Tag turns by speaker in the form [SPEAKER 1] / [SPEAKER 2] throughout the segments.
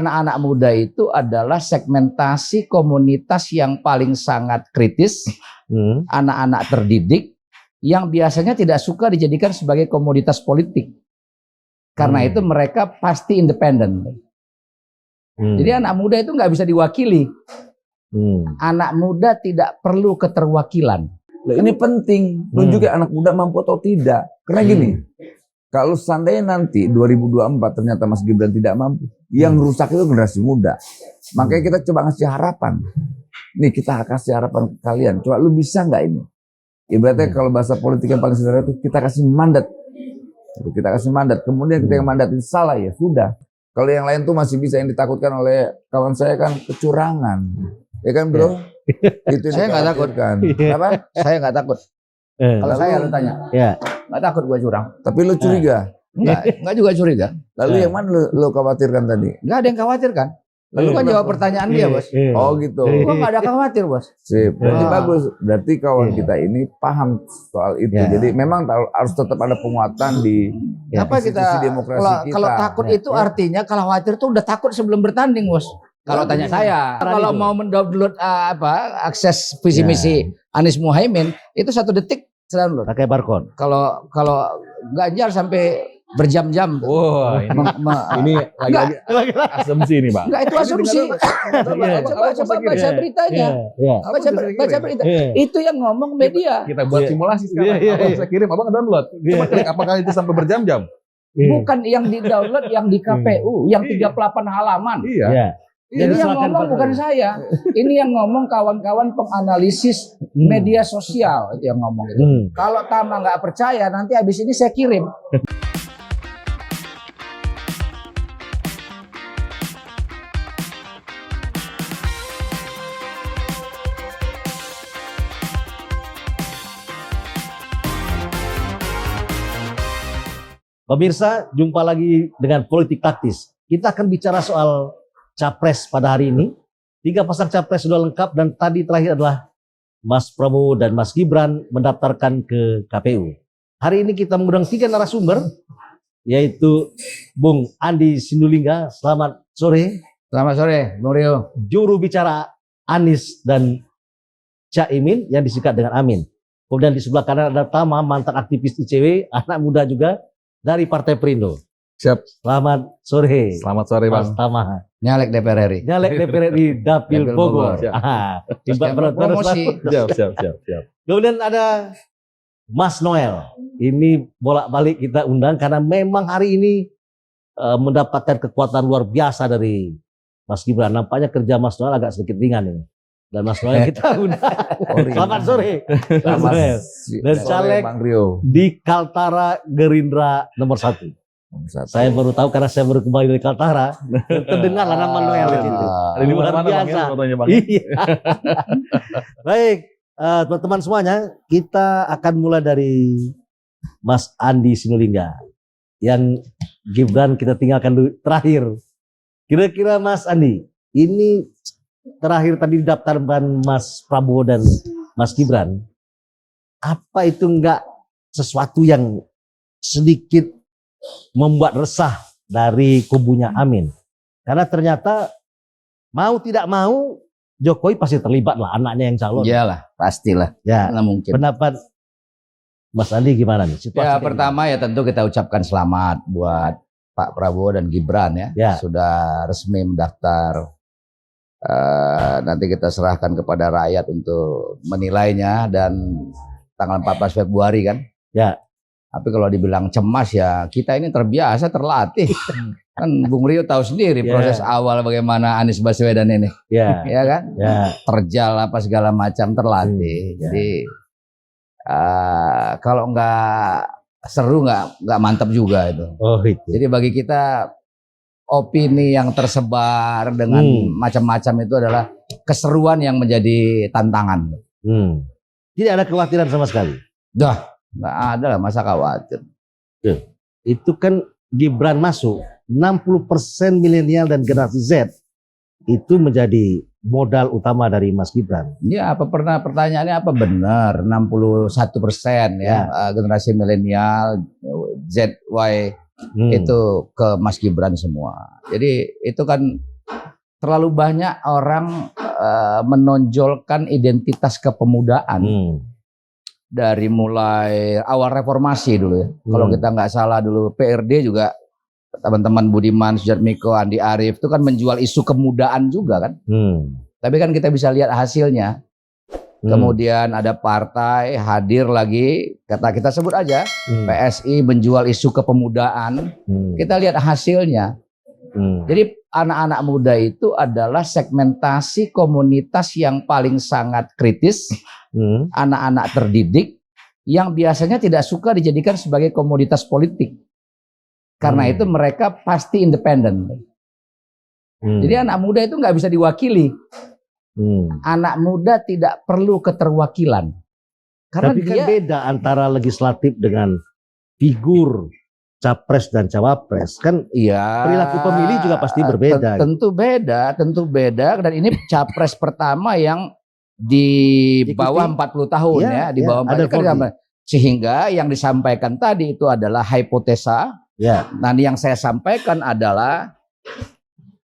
[SPEAKER 1] anak-anak muda itu adalah segmentasi komunitas yang paling sangat kritis, anak-anak terdidik yang biasanya tidak suka dijadikan sebagai komoditas politik. Karena itu mereka pasti independen. Jadi anak muda itu nggak bisa diwakili. Anak muda tidak perlu keterwakilan.
[SPEAKER 2] Loh, ini penting, nunjukin anak muda mampu atau tidak. Karena gini, kalau seandainya nanti 2024 ternyata Mas Gibran tidak mampu, yang rusak itu generasi muda. Makanya kita coba ngasih harapan. Nih kita kasih harapan ke kalian. Coba lu bisa nggak ini? Ibaratnya kalau bahasa politik yang paling sederhana itu kita kasih mandat. Kita kasih mandat. Kemudian ketika mandat itu salah ya sudah. Kalau yang lain tuh masih bisa, yang ditakutkan oleh kawan saya kan kecurangan. Ya kan bro? Itu
[SPEAKER 1] Saya nggak takut
[SPEAKER 2] kan. Kenapa?
[SPEAKER 1] Saya nggak takut. Kalau saya lu tanya, nggak takut gua curang.
[SPEAKER 2] Tapi lu curiga?
[SPEAKER 1] Nggak juga curiga.
[SPEAKER 2] Lalu yang mana lu khawatirkan tadi?
[SPEAKER 1] Nggak ada yang khawatirkan. Lalu kan jawab pertanyaan dia, Bos.
[SPEAKER 2] Oh gitu.
[SPEAKER 1] Gua nggak ada khawatir, Bos.
[SPEAKER 2] Sip. Berarti bagus. Berarti kawan kita ini paham soal itu. Jadi memang harus tetap ada penguatan di
[SPEAKER 1] apa kita
[SPEAKER 2] demokrasi kita.
[SPEAKER 1] Kalau takut itu artinya kalau khawatir tuh udah takut sebelum bertanding, Bos. Kalau tanya saya, kalau mau mendownload akses visi misi Anies Muhaimin itu 1 detik sudah download.
[SPEAKER 3] Pakai barcode.
[SPEAKER 1] Kalau Ganjar sampai berjam-jam.
[SPEAKER 4] Wah, ini lagi asumsi ini, Bang.
[SPEAKER 1] Enggak, itu asumsi. Coba baca beritanya. Baca berita. Itu yang ngomong media.
[SPEAKER 4] Kita buat simulasi sekarang. Abang saya kirim, Abang download. Coba klik apakah itu sampai berjam-jam.
[SPEAKER 1] Bukan yang di-download, yang di KPU, yang 38 halaman.
[SPEAKER 4] Iya.
[SPEAKER 1] Ini yang ngomong bukan saya. Ini yang ngomong kawan-kawan penganalisis media sosial itu yang ngomong itu. Kalau Tama nggak percaya, nanti habis ini saya kirim.
[SPEAKER 3] Pemirsa, jumpa lagi dengan Politik Taktis. Kita akan bicara soal capres pada hari ini. 3 pasang capres sudah lengkap dan tadi terakhir adalah Mas Prabowo dan Mas Gibran mendaftarkan ke KPU. Hari ini kita mengundang 3 narasumber, yaitu Bung Andi Sindulingga. Selamat sore.
[SPEAKER 1] Selamat sore, Bung Rio.
[SPEAKER 3] Juru bicara Anies dan Caimin yang disingkat dengan Amin. Kemudian di sebelah kanan ada Tama, mantan aktivis ICW, anak muda juga dari Partai Perindo.
[SPEAKER 4] Siap.
[SPEAKER 3] Selamat sore.
[SPEAKER 4] Selamat sore, Bang.
[SPEAKER 3] Mas Tama.
[SPEAKER 1] Nyalek DPR RI.
[SPEAKER 3] Nyalek DPR di Dapil Bogor.
[SPEAKER 1] Promosi.
[SPEAKER 4] Siap.
[SPEAKER 3] Kemudian ada Mas Noel. Ini bolak-balik kita undang karena memang hari ini mendapatkan kekuatan luar biasa dari Mas Gibran. Nampaknya kerja Mas Noel agak sedikit ringan ini. Dan Mas Noel kita undang. Selamat sore. Selamat sore. Dan caleg di Kaltara Gerindra nomor 1. Saya baru tahu karena saya baru kembali dari Kaltara. Terdengarlah nama Noel di situ.
[SPEAKER 4] Ada di mana-mana
[SPEAKER 3] biasa.
[SPEAKER 4] Bang.
[SPEAKER 3] Iya. Baik, teman-teman semuanya, kita akan mulai dari Mas Andi Sindulingga. Yang Gibran kita tinggalkan dulu terakhir. Kira-kira Mas Andi, ini terakhir tadi daftarkan Mas Prabowo dan Mas Gibran. Apa itu enggak sesuatu yang sedikit membuat resah dari kubunya Amin? Karena ternyata mau tidak mau Jokowi pasti terlibat lah, anaknya yang calon.
[SPEAKER 1] Iyalah, pastilah.
[SPEAKER 3] Ya,
[SPEAKER 1] nggak mungkin.
[SPEAKER 3] Pendapat Mas Andi gimana nih?
[SPEAKER 1] Ya, pertama ya tentu kita ucapkan selamat buat Pak Prabowo dan Gibran ya. Sudah resmi mendaftar. Nanti kita serahkan kepada rakyat untuk menilainya dan tanggal 14 Februari kan.
[SPEAKER 3] Ya.
[SPEAKER 1] Tapi kalau dibilang cemas ya kita ini terbiasa, terlatih. Kan Bung Rio tahu sendiri proses awal bagaimana Anies Baswedan ini. Ya kan? Ya. Terjal apa segala macam, terlatih. Jadi kalau nggak seru nggak mantap juga itu.
[SPEAKER 3] Oh, itu.
[SPEAKER 1] Jadi bagi kita opini yang tersebar dengan macam-macam itu adalah keseruan yang menjadi tantangan.
[SPEAKER 3] Tidak ada kekhawatiran sama sekali.
[SPEAKER 1] Nggak ada lah, masa khawatir.
[SPEAKER 3] Itu kan Gibran masuk 60% milenial dan generasi Z itu menjadi modal utama dari Mas Gibran.
[SPEAKER 1] Ya, apa pernah pertanyaannya apa benar 61% ya generasi milenial, ZY itu ke Mas Gibran semua. Jadi itu kan terlalu banyak orang menonjolkan identitas kepemudaan dari mulai awal reformasi dulu ya. Kalau kita nggak salah dulu PRD juga teman-teman Budiman Sujatmiko, Andi Arief itu kan menjual isu kemudaan juga kan. Tapi kan kita bisa lihat hasilnya. Kemudian ada partai hadir lagi, kata kita sebut aja PSI menjual isu kepemudaan. Kita lihat hasilnya. Jadi anak-anak muda itu adalah segmentasi komunitas yang paling sangat kritis, anak-anak terdidik yang biasanya tidak suka dijadikan sebagai komoditas politik. Karena itu mereka pasti independen. Jadi anak muda itu nggak bisa diwakili. Anak muda tidak perlu keterwakilan. Karena
[SPEAKER 3] tapi kan beda antara legislatif dengan figur capres dan cawapres. Kan
[SPEAKER 1] iya,
[SPEAKER 3] perilaku pemilih juga pasti berbeda.
[SPEAKER 1] Tentu beda. Dan ini capres pertama yang di bawah 40 tahun ya, di bawah 40 tahun. Sehingga yang disampaikan tadi itu adalah hipotesa.
[SPEAKER 3] Ya.
[SPEAKER 1] Nah, yang saya sampaikan adalah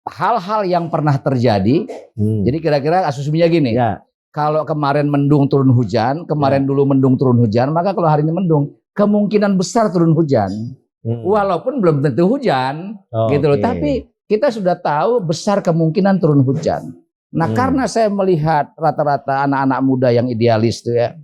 [SPEAKER 1] hal-hal yang pernah terjadi. Jadi kira-kira asumsinya gini.
[SPEAKER 3] Ya.
[SPEAKER 1] Kalau kemarin mendung turun hujan, kemarin dulu mendung turun hujan, maka kalau hari ini mendung, kemungkinan besar turun hujan. Walaupun belum tentu hujan, gitu loh. Tapi kita sudah tahu besar kemungkinan turun hujan. Nah, karena saya melihat rata-rata anak-anak muda yang idealis tuh ya,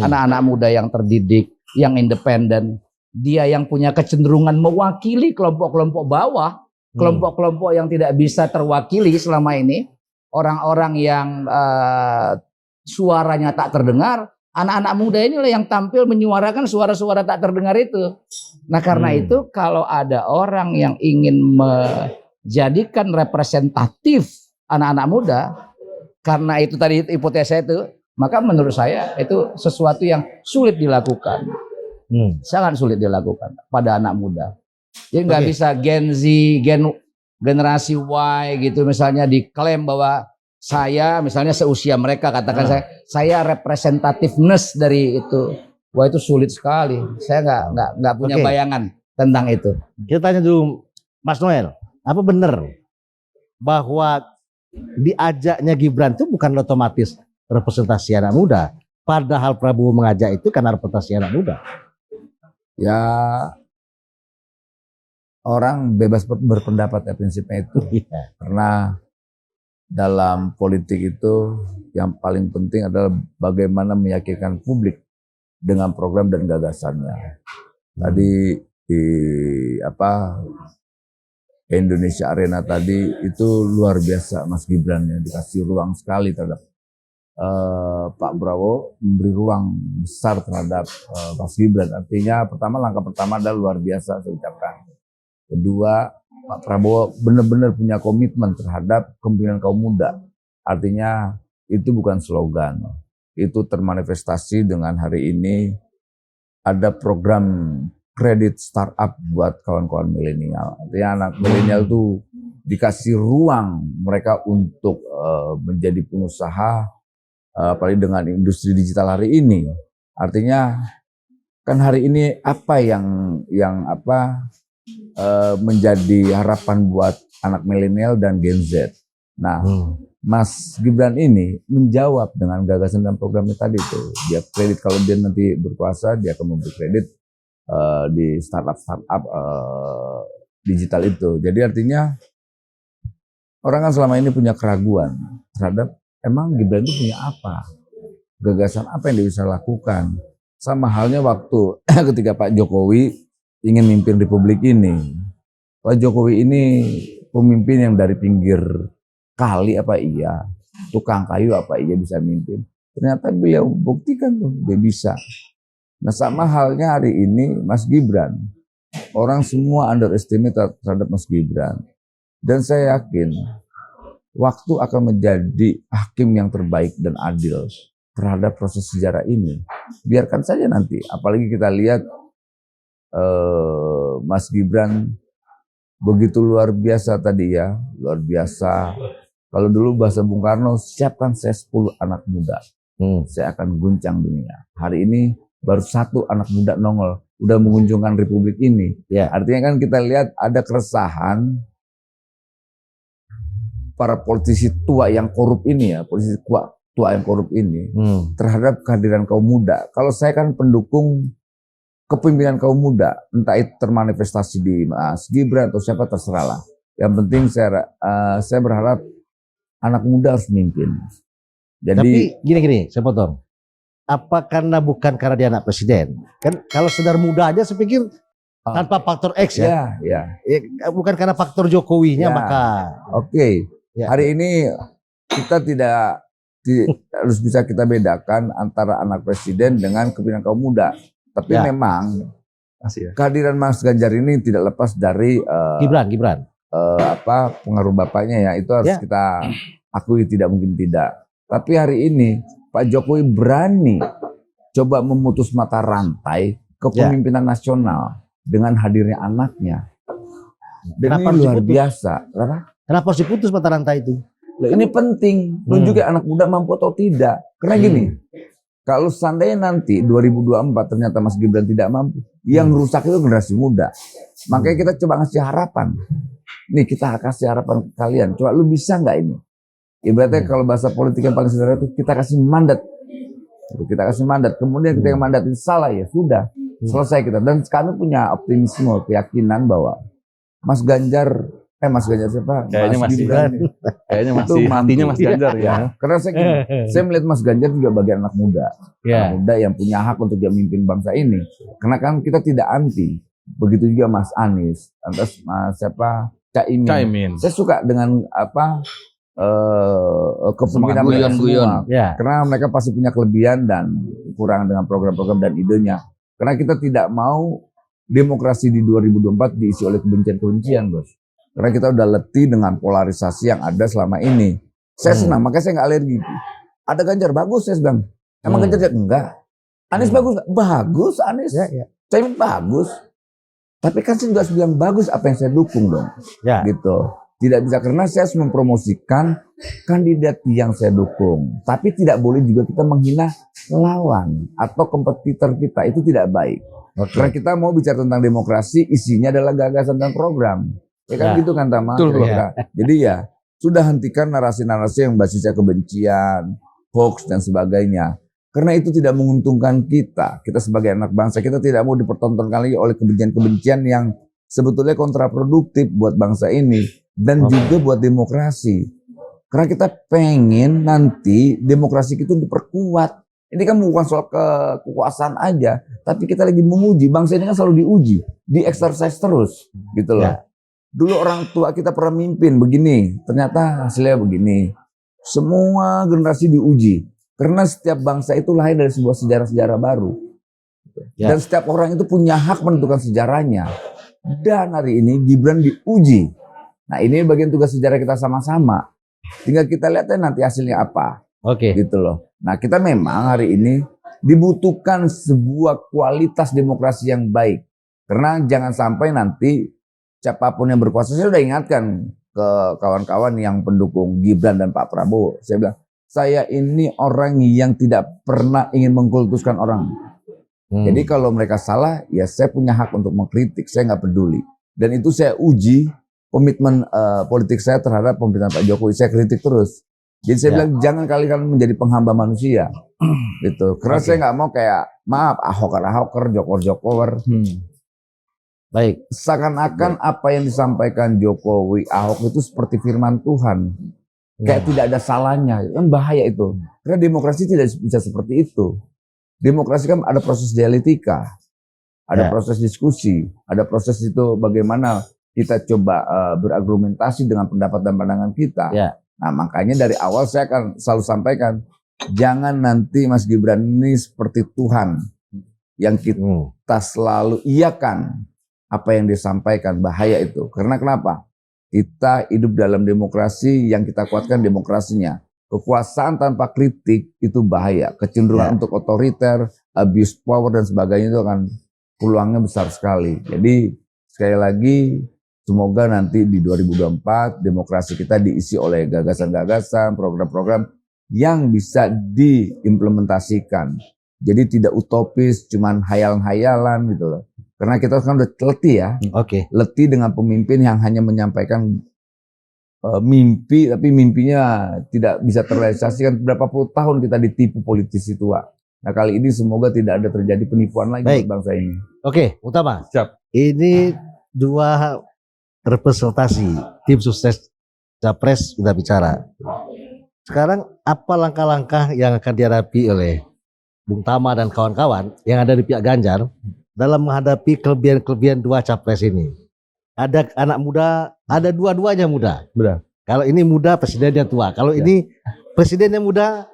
[SPEAKER 1] anak-anak muda yang terdidik, yang independen, dia yang punya kecenderungan mewakili kelompok-kelompok bawah, kelompok-kelompok yang tidak bisa terwakili selama ini, orang-orang yang suaranya tak terdengar, anak-anak muda inilah yang tampil menyuarakan suara-suara tak terdengar itu. Nah, karena itu kalau ada orang yang ingin menjadikan representatif anak-anak muda, karena itu tadi hipotesa itu, maka menurut saya itu sesuatu yang sulit dilakukan. Sangat sulit dilakukan pada anak muda. Jadi nggak bisa Gen Z, generasi Y gitu misalnya diklaim bahwa saya misalnya seusia mereka, katakan saya representativeness dari itu. Wah, itu sulit sekali. Saya nggak punya bayangan tentang itu.
[SPEAKER 3] Kita tanya dulu Mas Noel, apa benar bahwa diajaknya Gibran itu bukan otomatis representasi anak muda, padahal Prabowo mengajak itu karena representasi anak muda?
[SPEAKER 2] Ya, orang bebas berpendapat ya prinsipnya itu. Karena dalam politik itu yang paling penting adalah bagaimana meyakinkan publik dengan program dan gagasannya. Tadi di Indonesia Arena tadi itu luar biasa Mas Gibran ya, dikasih ruang sekali terhadap Pak Prabowo, memberi ruang besar terhadap Mas Gibran. Artinya langkah pertama adalah luar biasa saya ucapkan. Kedua, Pak Prabowo benar-benar punya komitmen terhadap kepemimpinan kaum muda. Artinya itu bukan slogan. Itu termanifestasi dengan hari ini ada program kredit startup buat kawan-kawan milenial. Artinya anak milenial itu dikasih ruang mereka untuk menjadi pengusaha, apalagi dengan industri digital hari ini. Artinya kan hari ini apa yang menjadi harapan buat anak milenial dan Gen Z. Nah, Mas Gibran ini menjawab dengan gagasan dan programnya tadi itu. Dia kredit, kalau dia nanti berkuasa, dia akan memberi kredit di startup digital itu. Jadi artinya orang kan selama ini punya keraguan terhadap emang Gibran itu punya apa, gagasan apa yang dia bisa lakukan. Sama halnya waktu ketika Pak Jokowi ingin mimpin Republik ini. Pak Jokowi ini pemimpin yang dari pinggir kali apa iya, tukang kayu apa iya bisa mimpin. Ternyata beliau buktikan tuh dia bisa. Nah, sama halnya hari ini Mas Gibran. Orang semua underestimate terhadap Mas Gibran. Dan saya yakin waktu akan menjadi hakim yang terbaik dan adil terhadap proses sejarah ini. Biarkan saja nanti, apalagi kita lihat Mas Gibran begitu luar biasa tadi ya, luar biasa. Kalau dulu bahasa Bung Karno, siapkan saya 10 anak muda, saya akan guncang dunia. Hari ini baru satu anak muda nongol, udah mengunjungkan Republik ini.
[SPEAKER 3] Ya.
[SPEAKER 2] Artinya kan kita lihat ada keresahan para politisi tua yang korup ini ya, politisi tua yang korup ini terhadap kehadiran kaum muda. Kalau saya kan pendukung kepemimpinan kaum muda, entah itu termanifestasi di Mas Gibran atau siapa terserah lah. Yang penting saya berharap anak muda harus memimpin. Jadi
[SPEAKER 3] Tapi gini, saya potong. Apa karena dia anak presiden? Kan kalau sekedar muda aja saya pikir tanpa faktor X ya.
[SPEAKER 2] ya.
[SPEAKER 3] Bukan karena faktor Jokowinya
[SPEAKER 2] Ya.
[SPEAKER 3] maka.
[SPEAKER 2] Oke.
[SPEAKER 3] Ya.
[SPEAKER 2] Hari ini kita harus bisa kita bedakan antara anak presiden dengan kepemimpinan kaum muda. Tapi
[SPEAKER 3] Ya.
[SPEAKER 2] memang
[SPEAKER 4] Masih ya.
[SPEAKER 2] kehadiran Mas Ganjar ini tidak lepas dari
[SPEAKER 3] Gibran.
[SPEAKER 2] pengaruh bapaknya ya. Itu harus
[SPEAKER 3] Ya.
[SPEAKER 2] kita akui, tidak mungkin tidak. Tapi hari ini Pak Jokowi berani coba memutus mata rantai kepemimpinan nasional dengan hadirnya anaknya. Dan
[SPEAKER 3] Kenapa
[SPEAKER 2] ini
[SPEAKER 3] harus
[SPEAKER 2] luar
[SPEAKER 3] diputus?
[SPEAKER 2] biasa.
[SPEAKER 3] Kenapa harus diputus mata rantai itu?
[SPEAKER 2] Loh, ini penting menunjukkan anak muda mampu atau tidak. Karena gini, kalau seandainya nanti 2024 ternyata Mas Gibran tidak mampu, yang rusak itu generasi muda. Makanya kita coba ngasih harapan. Nih kita kasih harapan ke kalian. Coba lu bisa nggak ini? Ibaratnya kalau bahasa politik yang paling sederhana itu kita kasih mandat. Kita kasih mandat. Kemudian ketika mandat itu salah ya sudah. Selesai kita. Dan kami punya optimisme, keyakinan bahwa Mas Ganjar siapa?
[SPEAKER 4] Kayaknya
[SPEAKER 2] Mas
[SPEAKER 4] masih
[SPEAKER 2] Gibran ini.
[SPEAKER 4] Kayaknya
[SPEAKER 2] Itu
[SPEAKER 4] masih hatinya
[SPEAKER 2] mampu.
[SPEAKER 4] Mas Ganjar ya.
[SPEAKER 2] Karena saya melihat Mas Ganjar juga bagian anak muda.
[SPEAKER 3] Ya.
[SPEAKER 2] Anak muda yang punya hak untuk dia memimpin bangsa ini. Karena kan kita tidak anti. Begitu juga Mas Anies, lantas Mas Caimin.
[SPEAKER 4] Caimin.
[SPEAKER 2] Saya suka dengan kepemimpinan mereka
[SPEAKER 1] guyon-guyon.
[SPEAKER 2] semua.
[SPEAKER 3] Ya.
[SPEAKER 2] Karena mereka pasti punya kelebihan dan kekurangan dengan program-program dan idenya. Karena kita tidak mau demokrasi di 2024 diisi oleh kebencian-kebencian, Bos. Karena kita udah letih dengan polarisasi yang ada selama ini. Saya senang, makanya saya nggak alergi. Ada Ganjar bagus, saya bilang. Emang Ganjar enggak? Anies bagus, bagus Anies.
[SPEAKER 3] Ya.
[SPEAKER 2] Caimin bagus. Tapi kan saya juga harus bilang bagus apa yang saya dukung dong.
[SPEAKER 3] Ya.
[SPEAKER 2] Gitu. Tidak bisa karena saya harus mempromosikan kandidat yang saya dukung. Tapi tidak boleh juga kita menghina lawan atau kompetitor kita. Itu tidak baik. Karena kita mau bicara tentang demokrasi, isinya adalah gagasan dan program. Ya kan
[SPEAKER 3] Ya.
[SPEAKER 2] gitu kan Tama?
[SPEAKER 4] Betul,
[SPEAKER 2] Kira-kira. Jadi ya sudah hentikan narasi-narasi yang basisnya kebencian, hoax dan sebagainya. Karena itu tidak menguntungkan kita. Kita sebagai anak bangsa, kita tidak mau dipertontonkan lagi oleh kebencian-kebencian yang sebetulnya kontraproduktif buat bangsa ini. Dan juga buat demokrasi. Karena kita pengen nanti demokrasi itu diperkuat. Ini kan bukan soal kekuasaan aja. Tapi kita lagi menguji. Bangsa ini kan selalu diuji. Di-exercise terus. Gitu loh.
[SPEAKER 3] Ya.
[SPEAKER 2] Dulu orang tua kita pernah mimpin begini. Ternyata hasilnya begini. Semua generasi diuji. Karena setiap bangsa itu lahir dari sebuah sejarah-sejarah baru.
[SPEAKER 3] Ya.
[SPEAKER 2] Dan setiap orang itu punya hak menentukan sejarahnya. Dan hari ini Gibran diuji. Nah ini bagian tugas sejarah kita sama-sama. Tinggal kita lihat nanti hasilnya apa.
[SPEAKER 3] Oke.
[SPEAKER 2] Gitu loh. Nah kita memang hari ini dibutuhkan sebuah kualitas demokrasi yang baik. Karena jangan sampai nanti siapapun yang berkuasa, saya sudah ingatkan ke kawan-kawan yang pendukung Gibran dan Pak Prabowo. Saya bilang, saya ini orang yang tidak pernah ingin mengkultuskan orang. Jadi kalau mereka salah, ya saya punya hak untuk mengkritik, saya nggak peduli. Dan itu saya uji komitmen politik saya terhadap pemerintahan Pak Jokowi, saya kritik terus. Jadi saya bilang jangan kalian menjadi penghamba manusia, gitu. Karena saya nggak mau kayak maaf ahoker, jokower.
[SPEAKER 3] Baik.
[SPEAKER 2] Seakan-akan apa yang disampaikan Jokowi, Ahok itu seperti firman Tuhan, kayak tidak ada salahnya, kan bahaya itu. Karena demokrasi tidak bisa seperti itu. Demokrasi kan ada proses dialektika, ada proses diskusi, ada proses itu bagaimana kita coba berargumentasi dengan pendapat dan pandangan kita.
[SPEAKER 3] Ya.
[SPEAKER 2] Nah makanya dari awal saya akan selalu sampaikan, jangan nanti Mas Gibran ini seperti Tuhan yang kita selalu iakan apa yang disampaikan, bahaya itu. Karena kenapa? Kita hidup dalam demokrasi yang kita kuatkan demokrasinya. Kekuasaan tanpa kritik itu bahaya. Kecenderungan untuk otoriter, abuse power dan sebagainya itu akan peluangnya besar sekali. Jadi sekali lagi semoga nanti di 2024 demokrasi kita diisi oleh gagasan-gagasan, program-program yang bisa diimplementasikan. Jadi tidak utopis, cuman hayalan-hayalan gitu loh. Karena kita kan udah letih ya.
[SPEAKER 3] Oke.
[SPEAKER 2] Letih dengan pemimpin yang hanya menyampaikan mimpi, tapi mimpinya tidak bisa terrealisasikan. Berapa puluh tahun kita ditipu politisi tua. Nah kali ini semoga tidak ada terjadi penipuan lagi
[SPEAKER 3] Baik.
[SPEAKER 2] buat bangsa ini.
[SPEAKER 3] Oke, Utama.
[SPEAKER 4] Siap.
[SPEAKER 3] Ini dua representasi tim sukses Capres sudah bicara. Sekarang apa langkah-langkah yang akan dihadapi oleh Bung Tama dan kawan-kawan yang ada di pihak Ganjar dalam menghadapi kelebihan-kelebihan dua Capres ini? Ada anak muda, ada dua-duanya muda.
[SPEAKER 4] Benar.
[SPEAKER 3] Kalau ini muda, presidennya tua. Kalau ini presidennya muda,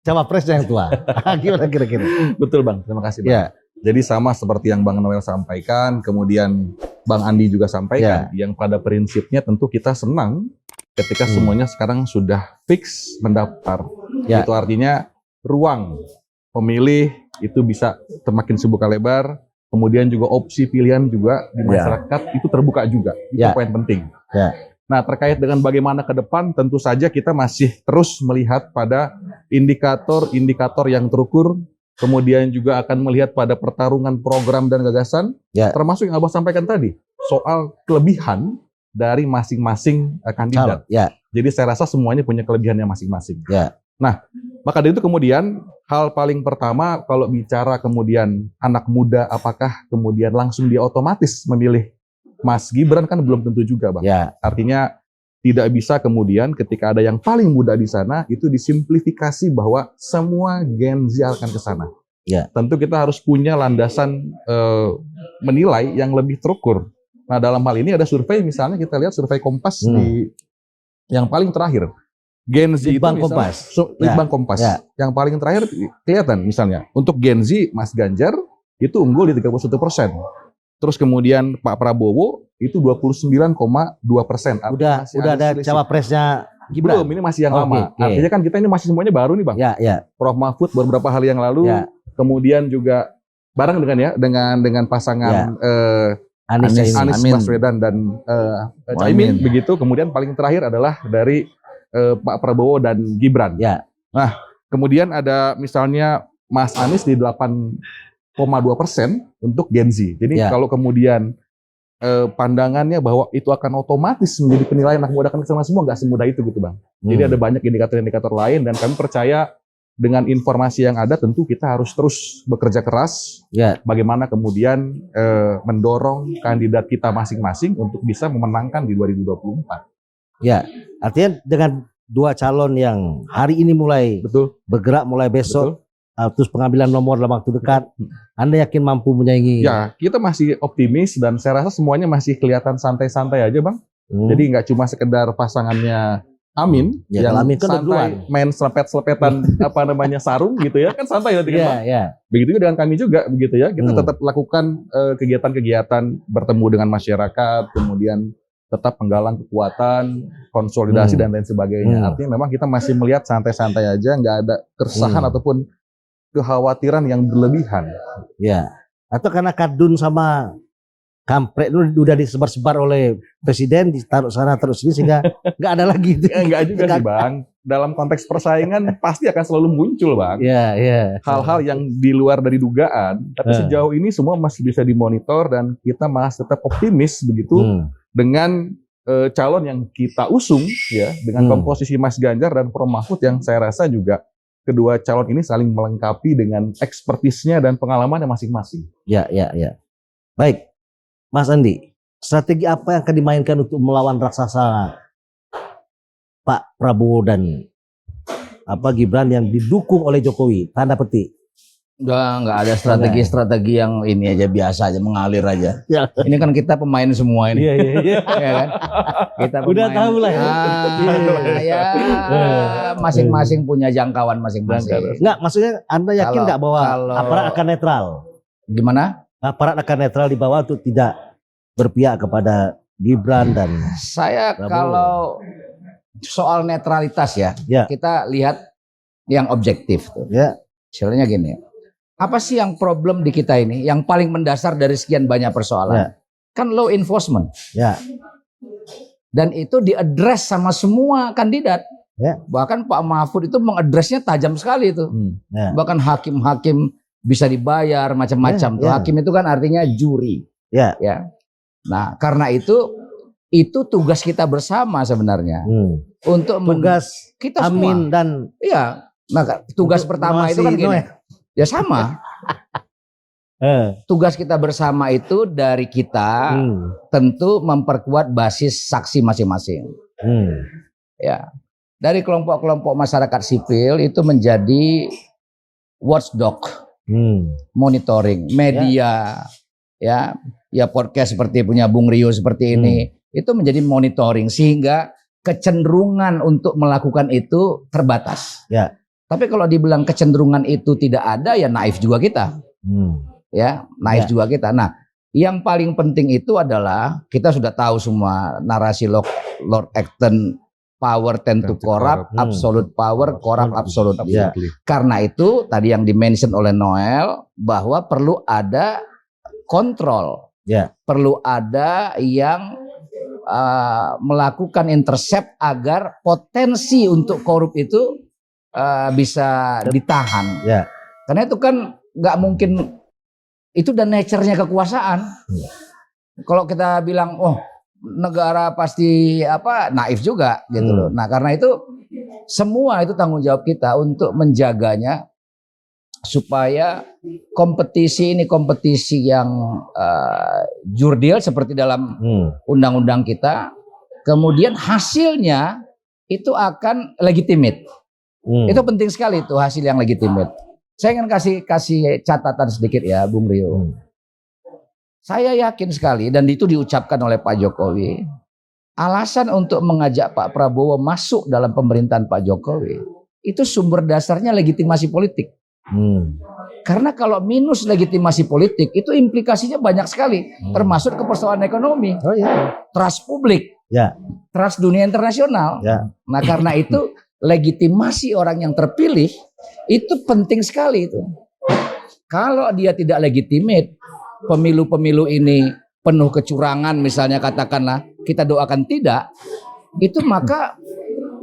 [SPEAKER 3] cawapresnya yang tua. Gimana kira-kira?
[SPEAKER 4] Betul Bang, terima kasih Bang.
[SPEAKER 3] Ya,
[SPEAKER 4] Jadi sama seperti yang Bang Noel sampaikan, kemudian Bang Andi juga sampaikan, yang pada prinsipnya tentu kita senang ketika semuanya sekarang sudah fix mendaftar.
[SPEAKER 3] Ya.
[SPEAKER 4] Itu artinya ruang pemilih itu bisa semakin terbuka lebar, kemudian juga opsi pilihan juga di masyarakat itu terbuka juga. Itu poin penting.
[SPEAKER 3] Ya.
[SPEAKER 4] Nah, terkait dengan bagaimana ke depan, tentu saja kita masih terus melihat pada indikator-indikator yang terukur, kemudian juga akan melihat pada pertarungan program dan gagasan, termasuk yang Abah sampaikan tadi, soal kelebihan dari masing-masing kandidat.
[SPEAKER 3] Ya.
[SPEAKER 4] Jadi saya rasa semuanya punya kelebihannya masing-masing.
[SPEAKER 3] Ya.
[SPEAKER 4] Nah, maka dari itu kemudian hal paling pertama kalau bicara kemudian anak muda, apakah kemudian langsung dia otomatis memilih Mas Gibran, kan belum tentu juga Bang.
[SPEAKER 3] Ya.
[SPEAKER 4] Artinya tidak bisa kemudian ketika ada yang paling muda di sana itu disimplifikasi bahwa semua Gen Z akan ke sana.
[SPEAKER 3] Ya.
[SPEAKER 4] Tentu kita harus punya landasan menilai yang lebih terukur. Nah, dalam hal ini ada survei, misalnya kita lihat survei Kompas di yang paling terakhir. Gen Z
[SPEAKER 3] Litbang
[SPEAKER 4] itu
[SPEAKER 3] Kompas.
[SPEAKER 4] Litbang Kompas.
[SPEAKER 3] Ya.
[SPEAKER 4] Yang paling terakhir kelihatan misalnya untuk Gen Z Mas Ganjar itu unggul di 31%. Terus kemudian Pak Prabowo itu 29,2%.
[SPEAKER 3] Udah ada cawapresnya Gibran.
[SPEAKER 4] Belum, ini masih yang lama. Artinya kan kita ini masih semuanya baru nih Bang.
[SPEAKER 3] Ya.
[SPEAKER 4] Prof Mahfud beberapa hari yang lalu, kemudian juga bareng dengan pasangan Anies Baswedan dan Caimin begitu. Kemudian paling terakhir adalah dari Pak Prabowo dan Gibran.
[SPEAKER 3] Ya.
[SPEAKER 4] Nah, kemudian ada misalnya Mas Anies di 8,2% untuk Gen Z. Jadi kalau kemudian pandangannya bahwa itu akan otomatis menjadi penilaian anak muda akan kesana semua, nggak semudah itu gitu Bang. Jadi ada banyak indikator-indikator lain dan kami percaya dengan informasi yang ada tentu kita harus terus bekerja keras. Bagaimana kemudian mendorong kandidat kita masing-masing untuk bisa memenangkan di 2024.
[SPEAKER 3] Ya, artinya dengan dua calon yang hari ini mulai bergerak mulai besok. Terus pengambilan nomor dalam waktu dekat, Anda yakin mampu menyaingi?
[SPEAKER 4] Ya, kita masih optimis dan saya rasa semuanya masih kelihatan santai-santai aja Bang. Jadi nggak cuma sekedar pasangannya Amin yang
[SPEAKER 3] Amin kan
[SPEAKER 4] santai main selepet-selepetan sarung gitu ya, kan santai nanti kan Bang. Begitu juga dengan kami juga begitu ya, kita tetap lakukan kegiatan-kegiatan bertemu dengan masyarakat, kemudian tetap penggalang kekuatan, konsolidasi dan lain sebagainya. Artinya memang kita masih melihat santai-santai aja, nggak ada keresahan ataupun kekhawatiran yang berlebihan.
[SPEAKER 3] Ya, atau karena kadun sama kampret itu udah disebar-sebar oleh presiden, ditaruh sana terus sini sehingga nggak ada lagi.
[SPEAKER 4] Enggak juga sih Bang. Dalam konteks persaingan pasti akan selalu muncul Bang. Hal-hal yang di luar dari dugaan. Tapi sejauh ini semua masih bisa dimonitor dan kita masih tetap optimis begitu dengan calon yang kita usung ya, dengan komposisi Mas Ganjar dan Prof Mahfud yang saya rasa juga kedua calon ini saling melengkapi dengan ekspertisnya dan pengalamannya masing-masing.
[SPEAKER 3] Ya. Baik, Mas Andi, strategi apa yang akan dimainkan untuk melawan raksasa Pak Prabowo dan Gibran yang didukung oleh Jokowi? Tanda petik.
[SPEAKER 1] Nggak ada strategi yang ini aja, biasa aja, mengalir aja. Ini kan kita pemain semua ini. Iya kan? Kita pemain.
[SPEAKER 3] Udah tahu lah
[SPEAKER 1] ya. Masing-masing punya jangkauan masing-masing.
[SPEAKER 3] Enggak, maksudnya Anda yakin nggak bahwa aparat akan netral?
[SPEAKER 1] Gimana?
[SPEAKER 3] Aparat akan netral di bawah untuk tidak berpihak kepada Gibran dan
[SPEAKER 1] saya Prabowo. Kalau soal netralitas ya, kita lihat yang objektif tuh. Misalnya gini. Apa sih yang problem di kita ini? Yang paling mendasar dari sekian banyak persoalan. Kan law enforcement. Dan itu diadres sama semua kandidat.
[SPEAKER 3] Ya.
[SPEAKER 1] Bahkan Pak Mahfud itu mengadresnya tajam sekali itu.
[SPEAKER 3] Ya.
[SPEAKER 1] Bahkan hakim-hakim bisa dibayar macam-macam. Tuh hakim itu kan artinya juri.
[SPEAKER 3] Ya.
[SPEAKER 1] Ya. Nah, karena itu tugas kita bersama sebenarnya. Untuk
[SPEAKER 3] tugas
[SPEAKER 1] kita semua.
[SPEAKER 3] Amin dan
[SPEAKER 1] iya. Nah, tugas pertama itu kan gini. Ya sama. Tugas kita bersama itu dari kita tentu memperkuat basis saksi masing-masing. Ya. Dari kelompok-kelompok masyarakat sipil itu menjadi watchdog, monitoring, media, ya podcast seperti punya Bung Rio seperti ini, itu menjadi monitoring sehingga kecenderungan untuk melakukan itu terbatas.
[SPEAKER 3] Ya.
[SPEAKER 1] Tapi kalau dibilang kecenderungan itu tidak ada, ya naif juga kita, ya naif juga kita. Nah, yang paling penting itu adalah kita sudah tahu semua narasi Lord Acton. Power tend to corrupt, absolute power, corrupt absolutely.
[SPEAKER 3] Ya.
[SPEAKER 1] Karena itu tadi yang dimention oleh Noel bahwa perlu ada kontrol, perlu ada yang melakukan intercept agar potensi untuk korup itu bisa ditahan. Karena itu kan nggak mungkin, itu dan nature-nya kekuasaan. Kalau kita bilang, oh negara pasti naif juga gitu loh. Nah, karena itu semua itu tanggung jawab kita untuk menjaganya supaya kompetisi ini kompetisi yang jurdil seperti dalam undang-undang kita. Kemudian hasilnya itu akan legitimate. Itu penting sekali itu hasil yang legitimate. Saya ingin kasih catatan sedikit ya, Bung Rio. Saya yakin sekali, dan itu diucapkan oleh Pak Jokowi, alasan untuk mengajak Pak Prabowo masuk dalam pemerintahan Pak Jokowi, itu sumber dasarnya legitimasi politik. Karena kalau minus legitimasi politik, itu implikasinya banyak sekali, termasuk ke persoalan ekonomi, trust publik, trust dunia internasional. Nah, karena itu legitimasi orang yang terpilih, itu penting sekali itu. Kalau dia tidak legitimate, pemilu-pemilu ini penuh kecurangan misalnya katakanlah, kita doakan tidak, itu maka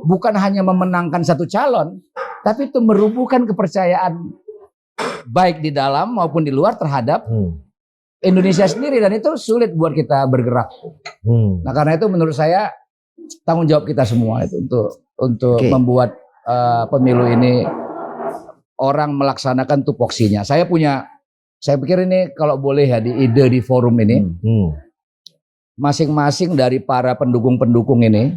[SPEAKER 1] bukan hanya memenangkan satu calon, tapi itu merubuhkan kepercayaan baik di dalam maupun di luar terhadap Indonesia sendiri, dan itu sulit buat kita bergerak. Nah, karena itu menurut saya tanggung jawab kita semua itu untuk membuat pemilu ini orang melaksanakan tupoksinya. Saya pikir ini kalau boleh ya ide di forum ini, masing-masing dari para pendukung-pendukung ini,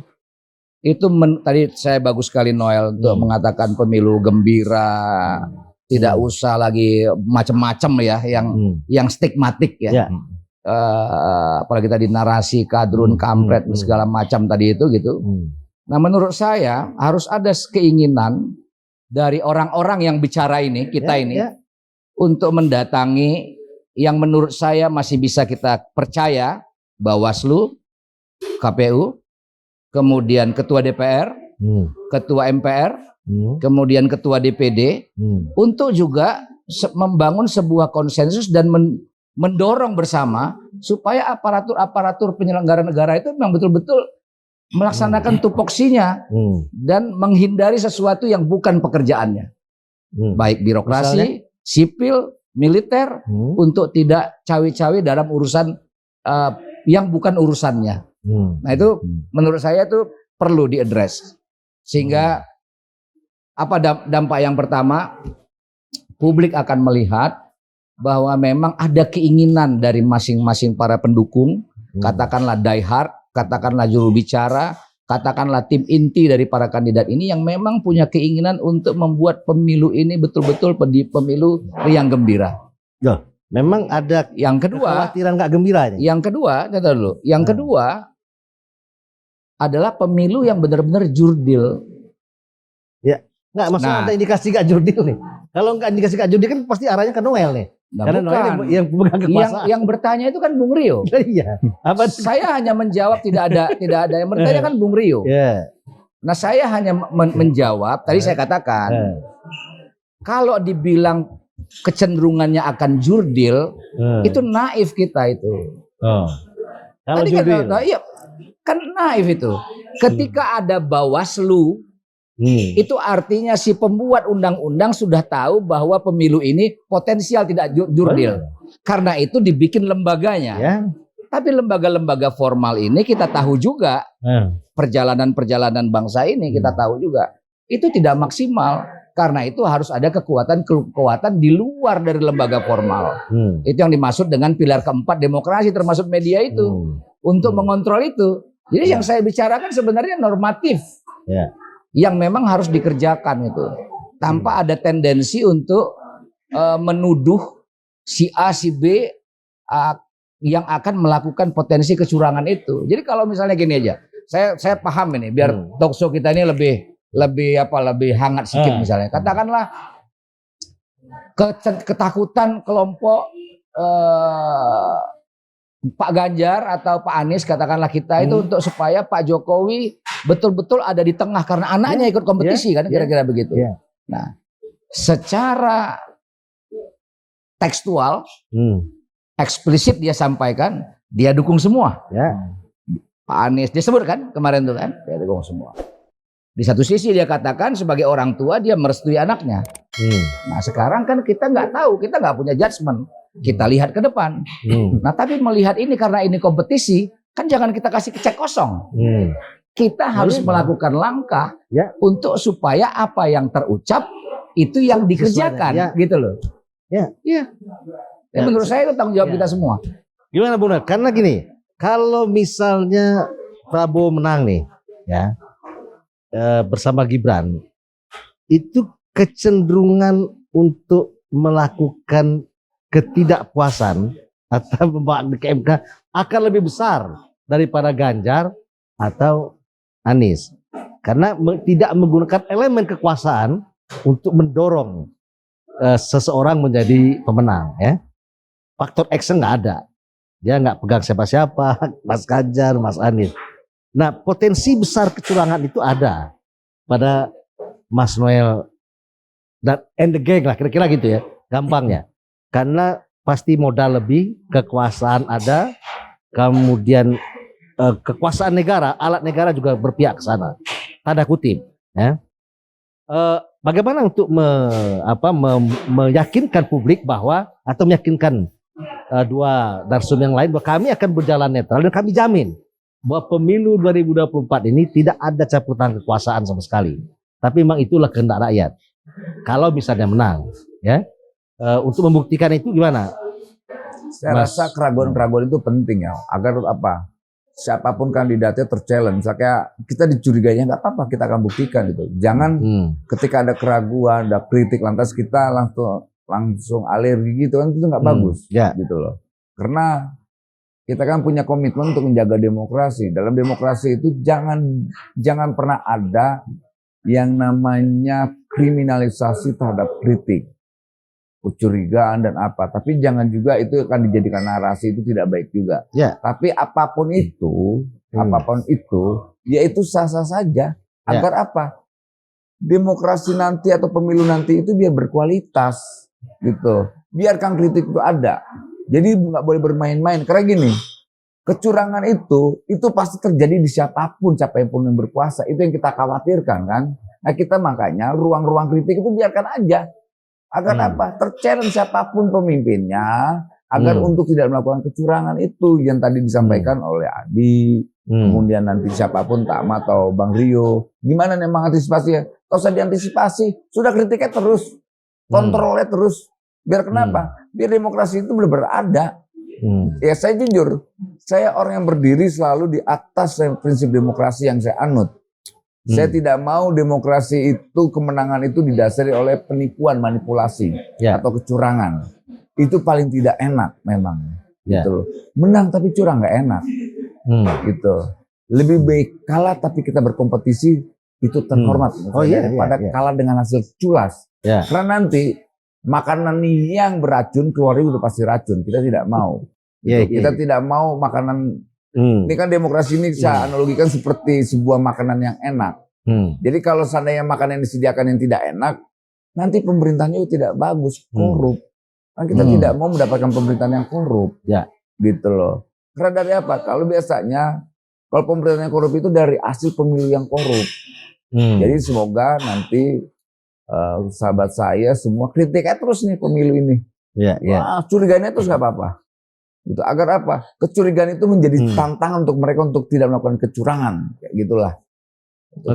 [SPEAKER 1] itu tadi saya bagus sekali Noel untuk mengatakan pemilu gembira, tidak usah lagi macam-macam ya, yang stigmatik ya. Apalagi tadi narasi kadrun, kampret, segala macam tadi itu gitu. Nah, menurut saya harus ada keinginan dari orang-orang yang bicara ini, kita ini, untuk mendatangi yang menurut saya masih bisa kita percaya, Bawaslu, KPU, kemudian Ketua DPR, Ketua MPR, kemudian Ketua DPD, untuk juga membangun sebuah konsensus dan mendorong bersama supaya aparatur penyelenggara negara itu memang betul-betul melaksanakan tupoksinya dan menghindari sesuatu yang bukan pekerjaannya, baik birokrasi, sipil, militer, untuk tidak cawe-cawe dalam urusan yang bukan urusannya. Nah, itu menurut saya itu perlu diadres. Sehingga apa dampak yang pertama, publik akan melihat bahwa memang ada keinginan dari masing-masing para pendukung, katakanlah die hard, katakanlah juru bicara, katakanlah tim inti dari para kandidat ini yang memang punya keinginan untuk membuat pemilu ini betul-betul pemilu yang gembira.
[SPEAKER 3] Memang ada
[SPEAKER 1] yang kedua,
[SPEAKER 3] kekhawatiran nggak gembira ini.
[SPEAKER 1] Yang kedua, kata dulu. Yang kedua adalah pemilu yang benar-benar jurdil.
[SPEAKER 3] Ya, nggak masalah ada indikasi nggak jurdil nih. Kalau nggak indikasi nggak jurdil kan pasti arahnya ke Noel nih.
[SPEAKER 1] Nah,
[SPEAKER 3] karena
[SPEAKER 1] bukan.
[SPEAKER 3] Noel yang pemegang kekuasaan.
[SPEAKER 1] Yang bertanya itu kan Bung Rio.
[SPEAKER 3] Iya.
[SPEAKER 1] Saya hanya menjawab tidak ada yang bertanya kan Bung Rio. Nah, saya hanya menjawab. Tadi saya katakan kalau dibilang kecenderungannya akan jurdil, itu naif kita itu.
[SPEAKER 3] Kalau
[SPEAKER 1] tadi
[SPEAKER 3] jurdil,
[SPEAKER 1] iya, kan naif itu. Ketika ada Bawaslu Itu artinya si pembuat undang-undang sudah tahu bahwa pemilu ini potensial tidak jurdil. Karena itu dibikin lembaganya.
[SPEAKER 3] Ya.
[SPEAKER 1] Tapi lembaga-lembaga formal ini kita tahu juga, perjalanan-perjalanan bangsa ini kita tahu juga, itu tidak maksimal. Karena itu harus ada kekuatan di luar dari lembaga formal. Itu yang dimaksud dengan pilar keempat demokrasi termasuk media itu. Untuk mengontrol itu. Jadi yang saya bicarakan sebenarnya normatif. Yang memang harus dikerjakan itu. Tanpa ada tendensi untuk menuduh si A, si B yang akan melakukan potensi kecurangan itu. Jadi kalau misalnya gini aja. Saya paham ini biar talk show kita ini lebih hangat sedikit misalnya. Katakanlah ketakutan kelompok Pak Ganjar atau Pak Anies, katakanlah kita itu untuk supaya Pak Jokowi betul-betul ada di tengah karena anaknya ikut kompetisi kan kira-kira begitu. Nah, secara tekstual eksplisit dia sampaikan dia dukung semua. Pak Anies dia sebut kan kemarin tuh kan dia dukung semua. Di satu sisi dia katakan sebagai orang tua dia merestui anaknya. Nah sekarang kan kita nggak tahu, kita nggak punya judgement. Kita lihat ke depan. Nah tapi melihat ini karena ini kompetisi, kan jangan kita kasih cek kosong. Kita harus melakukan langkah untuk supaya apa yang terucap itu yang dikerjakan, gitu loh. Menurut saya itu tanggung jawab kita semua.
[SPEAKER 3] Gimana Bunda? Karena gini, kalau misalnya Prabowo menang nih, bersama Gibran, itu kecenderungan untuk melakukan ketidakpuasan atau membawa ke MK akan lebih besar daripada Ganjar atau Anies, karena tidak menggunakan elemen kekuasaan untuk mendorong seseorang menjadi pemenang. Faktor X nggak ada, dia nggak pegang siapa-siapa, Mas Ganjar, Mas Anies. Nah, potensi besar kecurangan itu ada pada Mas Noel dan the gang lah, kira-kira gitu ya, gampangnya. Karena pasti modal lebih, kekuasaan ada, kemudian kekuasaan negara, alat negara juga berpihak ke sana. Tanda kutip. Bagaimana untuk meyakinkan publik bahwa atau meyakinkan dua narsum yang lain bahwa kami akan berjalan netral dan kami jamin bahwa pemilu 2024 ini tidak ada campur tangan kekuasaan sama sekali. Tapi memang itulah kehendak rakyat. Kalau misalnya menang, untuk membuktikan itu gimana?
[SPEAKER 2] Saya rasa keraguan-keraguan itu penting ya, agar siapapun kandidatnya terchallenge. Misalnya kita dicurigainya nggak apa-apa, kita akan buktikan gitu. Jangan ketika ada keraguan, ada kritik lantas kita langsung alergi gitu kan, itu nggak bagus, gitu loh. Karena kita kan punya komitmen untuk menjaga demokrasi. Dalam demokrasi itu jangan pernah ada yang namanya kriminalisasi terhadap kritik, kecurigaan dan apa. Tapi jangan juga itu akan dijadikan narasi, itu tidak baik juga. Tapi apapun itu, ya itu sah-sah saja. Agar apa? Demokrasi nanti atau pemilu nanti itu biar berkualitas, gitu. Biarkan kritik itu ada. Jadi nggak boleh bermain-main. Karena gini, kecurangan itu pasti terjadi di siapapun yang berkuasa. Itu yang kita khawatirkan kan. Nah kita makanya ruang-ruang kritik itu biarkan aja. Agar apa? Terchallenge siapapun pemimpinnya. Agar untuk tidak melakukan kecurangan itu yang tadi disampaikan oleh Adi. Kemudian nanti siapapun Tama atau Bang Rio. Gimana nih mengantisipasinya? Kalau usah diantisipasi. Sudah kritiknya terus. Kontrolnya terus. Biar kenapa? Biar demokrasi itu benar-benar ada. Ya saya jujur, saya orang yang berdiri selalu di atas prinsip demokrasi yang saya anut. Saya tidak mau demokrasi itu, kemenangan itu didasari oleh penipuan, manipulasi atau kecurangan. Itu paling tidak enak memang. Gitu. Menang tapi curang nggak enak. Gitu. Lebih baik kalah tapi kita berkompetisi, itu terhormat. Daripada kalah dengan hasil culas. Karena nanti makanan yang beracun keluar itu udah pasti racun. Kita tidak mau. Kita tidak mau makanan. Ini kan demokrasi ini saya analogikan seperti sebuah makanan yang enak. Jadi kalau seandainya makanan yang disediakan yang tidak enak, nanti pemerintahnya itu tidak bagus, korup. Kan kita tidak mau mendapatkan pemerintahan yang korup. Gitu loh. Karena dari apa? Kalau biasanya kalau pemerintahan yang korup itu dari hasil pemilu yang korup. Jadi semoga nanti sahabat saya semua kritiknya terus nih pemilu ini. Wah, curiganya terus nggak apa-apa. Gitu. Agar apa? Kecurigaan itu menjadi tantangan untuk mereka untuk tidak melakukan kecurangan, kayak gitulah.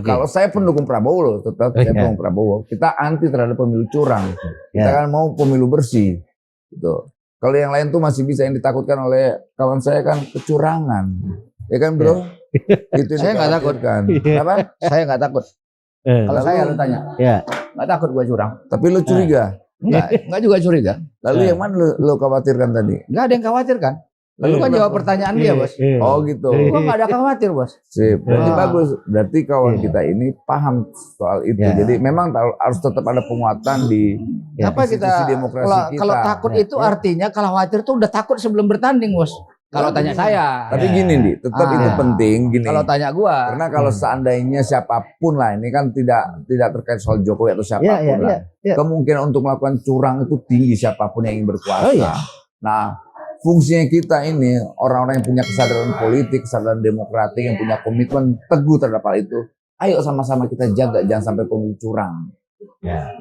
[SPEAKER 2] Kalau saya pendukung Prabowo loh, tetap saya pendukung Prabowo. Kita anti terhadap pemilu curang. Kita kan mau pemilu bersih. Gitu. Kalau yang lain tuh masih bisa, yang ditakutkan oleh kawan saya kan kecurangan. Ya kan bro? Itu
[SPEAKER 1] Saya nggak takut
[SPEAKER 2] kan. Kenapa?
[SPEAKER 1] Saya nggak takut. Kalau saya lu tanya, nggak takut gua curang.
[SPEAKER 2] Tapi lu curiga?
[SPEAKER 1] Enggak juga curiga.
[SPEAKER 2] Lalu yang mana lu khawatirkan tadi?
[SPEAKER 1] Nggak ada yang khawatir kan? Lalu kan jawab pertanyaan dia, Bos.
[SPEAKER 2] Oh gitu.
[SPEAKER 1] Gua nggak ada khawatir, Bos.
[SPEAKER 2] Sip. Berarti bagus. Berarti kawan kita ini paham soal itu. Jadi memang harus tetap ada penguatan di
[SPEAKER 1] Apa kita
[SPEAKER 2] demokrasi kita.
[SPEAKER 1] Kalau takut itu artinya kalau khawatir tuh udah takut sebelum bertanding, Bos. Kalau tanya saya.
[SPEAKER 2] Tapi gini nih, tetap itu penting gini.
[SPEAKER 1] Kalau tanya gua.
[SPEAKER 2] Karena kalau seandainya siapapun lah, ini kan tidak terkait soal Jokowi atau siapapun lah. Kemungkinan untuk melakukan curang itu tinggi siapapun yang ingin berkuasa. Nah, fungsinya kita ini orang-orang yang punya kesadaran politik, kesadaran demokratik, yang punya komitmen teguh terhadap hal itu. Ayo sama-sama kita jaga jangan sampai pemilu curang.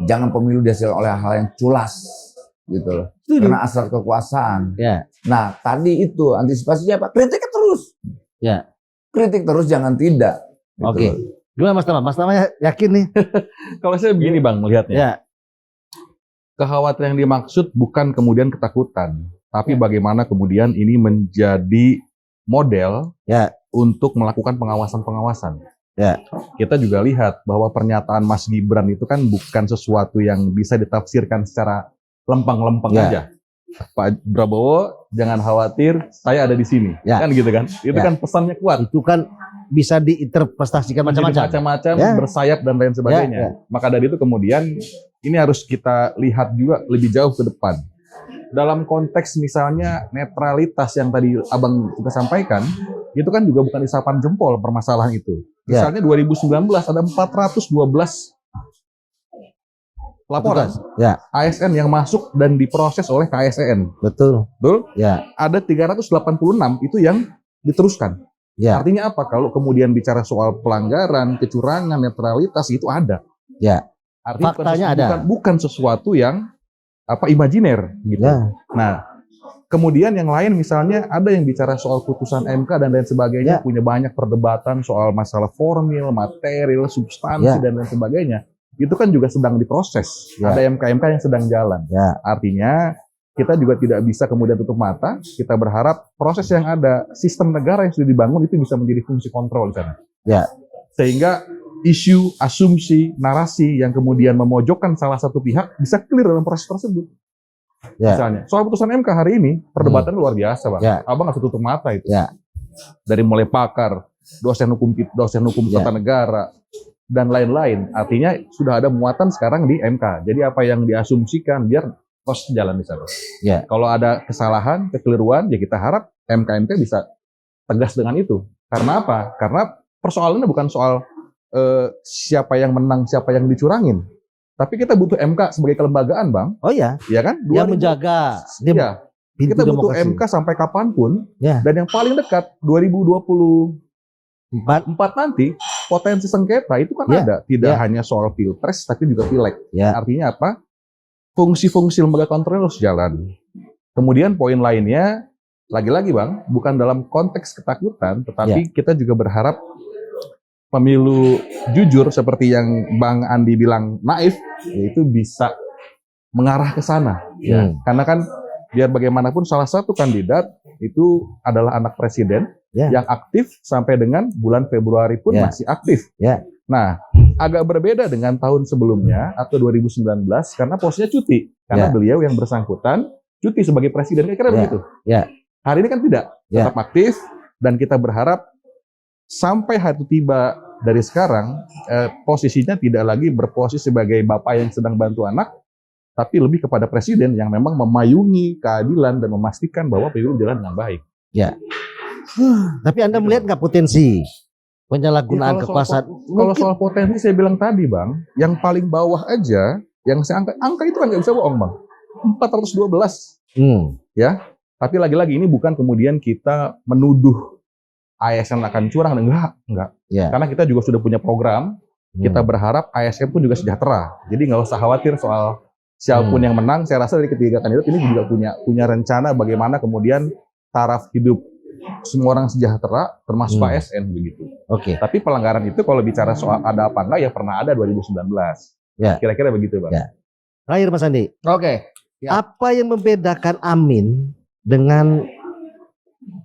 [SPEAKER 2] Jangan pemilu dihasilkan oleh hal yang culas. Gitu loh. Karena asal kekuasaan. Nah, tadi itu antisipasinya apa? Kritik terus. Kritik terus, jangan tidak. Gitu.
[SPEAKER 3] Oke. Gimana Mas Tama? Mas Tama yakin nih?
[SPEAKER 4] Kalau saya begini Bang melihatnya. Kekhawatiran yang dimaksud bukan kemudian ketakutan, tapi bagaimana kemudian ini menjadi model untuk melakukan pengawasan-pengawasan. Kita juga lihat bahwa pernyataan Mas Gibran itu kan bukan sesuatu yang bisa ditafsirkan secara lempeng-lempeng aja. Pak Prabowo jangan khawatir, saya ada di sini. Kan gitu kan? Itu kan pesannya kuat.
[SPEAKER 3] Itu kan bisa diinterpretasikan macam-macam.
[SPEAKER 4] Bersayap dan lain sebagainya. Maka dari itu kemudian ini harus kita lihat juga lebih jauh ke depan. Dalam konteks misalnya netralitas yang tadi Abang juga sampaikan, itu kan juga bukan isapan jempol permasalahan itu. Misalnya 2019 ada 412 laporan ASN yang masuk dan diproses oleh KSN.
[SPEAKER 3] Betul.
[SPEAKER 4] Ada 386 itu yang diteruskan. Artinya apa? Kalau kemudian bicara soal pelanggaran, kecurangan, netralitas itu ada. Artinya
[SPEAKER 3] faktanya
[SPEAKER 4] bukan sesuatu yang imajiner gitu. Nah, kemudian yang lain misalnya ada yang bicara soal putusan MK dan lain sebagainya, punya banyak perdebatan soal masalah formil, material, substansi dan lain sebagainya. Itu kan juga sedang diproses. Ada MK-MK yang sedang jalan. Artinya kita juga tidak bisa kemudian tutup mata. Kita berharap proses yang ada, sistem negara yang sudah dibangun itu bisa menjadi fungsi kontrol di sana. Sehingga isu, asumsi, narasi yang kemudian memojokkan salah satu pihak bisa clear dalam proses tersebut. Misalnya, soal putusan MK hari ini, perdebatan luar biasa, Bang. Abang nggak tutup mata itu. Dari mulai pakar, dosen hukum tata negara, dan lain-lain. Artinya sudah ada muatan sekarang di MK. Jadi apa yang diasumsikan biar proses jalan di sana. Kalau ada kesalahan, kekeliruan, ya kita harap MK bisa tegas dengan itu. Karena apa? Karena persoalannya bukan soal siapa yang menang, siapa yang dicurangin. Tapi kita butuh MK sebagai kelembagaan, Bang. Iya kan?
[SPEAKER 3] Yang menjaga.
[SPEAKER 4] Kita butuh MK sampai kapanpun. Dan yang paling dekat 2024 nanti potensi sengketa itu kan ada. Tidak hanya soal pilpres, tapi juga pileg. Artinya apa? Fungsi-fungsi lembaga kontrol harus jalan. Kemudian poin lainnya, lagi-lagi Bang, bukan dalam konteks ketakutan, tetapi kita juga berharap pemilu jujur seperti yang Bang Andi bilang naif, yaitu bisa mengarah ke sana. Karena kan biar bagaimanapun salah satu kandidat itu adalah anak presiden yang aktif sampai dengan bulan Februari pun masih aktif. Nah, agak berbeda dengan tahun sebelumnya atau 2019 karena posisinya cuti. Karena beliau yang bersangkutan cuti sebagai presiden, kira-kira begitu. Hari ini kan tidak, tetap aktif dan kita berharap sampai hari tiba dari sekarang posisinya tidak lagi berposisi sebagai bapak yang sedang bantu anak, tapi lebih kepada presiden yang memang memayungi keadilan dan memastikan bahwa pemilu berjalan dengan baik.
[SPEAKER 3] Tapi Anda melihat nggak potensi penyalahgunaan kekuasaan?
[SPEAKER 4] Kalau soal potensi saya bilang tadi Bang, yang paling bawah aja, yang saya angka itu kan nggak bisa bohong Bang, 412. Tapi lagi-lagi ini bukan kemudian kita menuduh ASN akan curang, enggak. Karena kita juga sudah punya program Kita berharap ASN pun juga sejahtera. Jadi nggak usah khawatir soal siapapun yang menang. Saya rasa dari ketiga kandidat ini juga punya rencana bagaimana kemudian taraf hidup semua orang sejahtera, termasuk ASN begitu.
[SPEAKER 3] Oke.
[SPEAKER 4] Tapi pelanggaran itu kalau bicara soal ada apa enggak ya pernah ada 2019.
[SPEAKER 3] Ya.
[SPEAKER 4] Kira-kira begitu, Bang.
[SPEAKER 3] Ya. Terakhir Mas Andi.
[SPEAKER 1] Oke. Ya.
[SPEAKER 3] Apa yang membedakan Amin dengan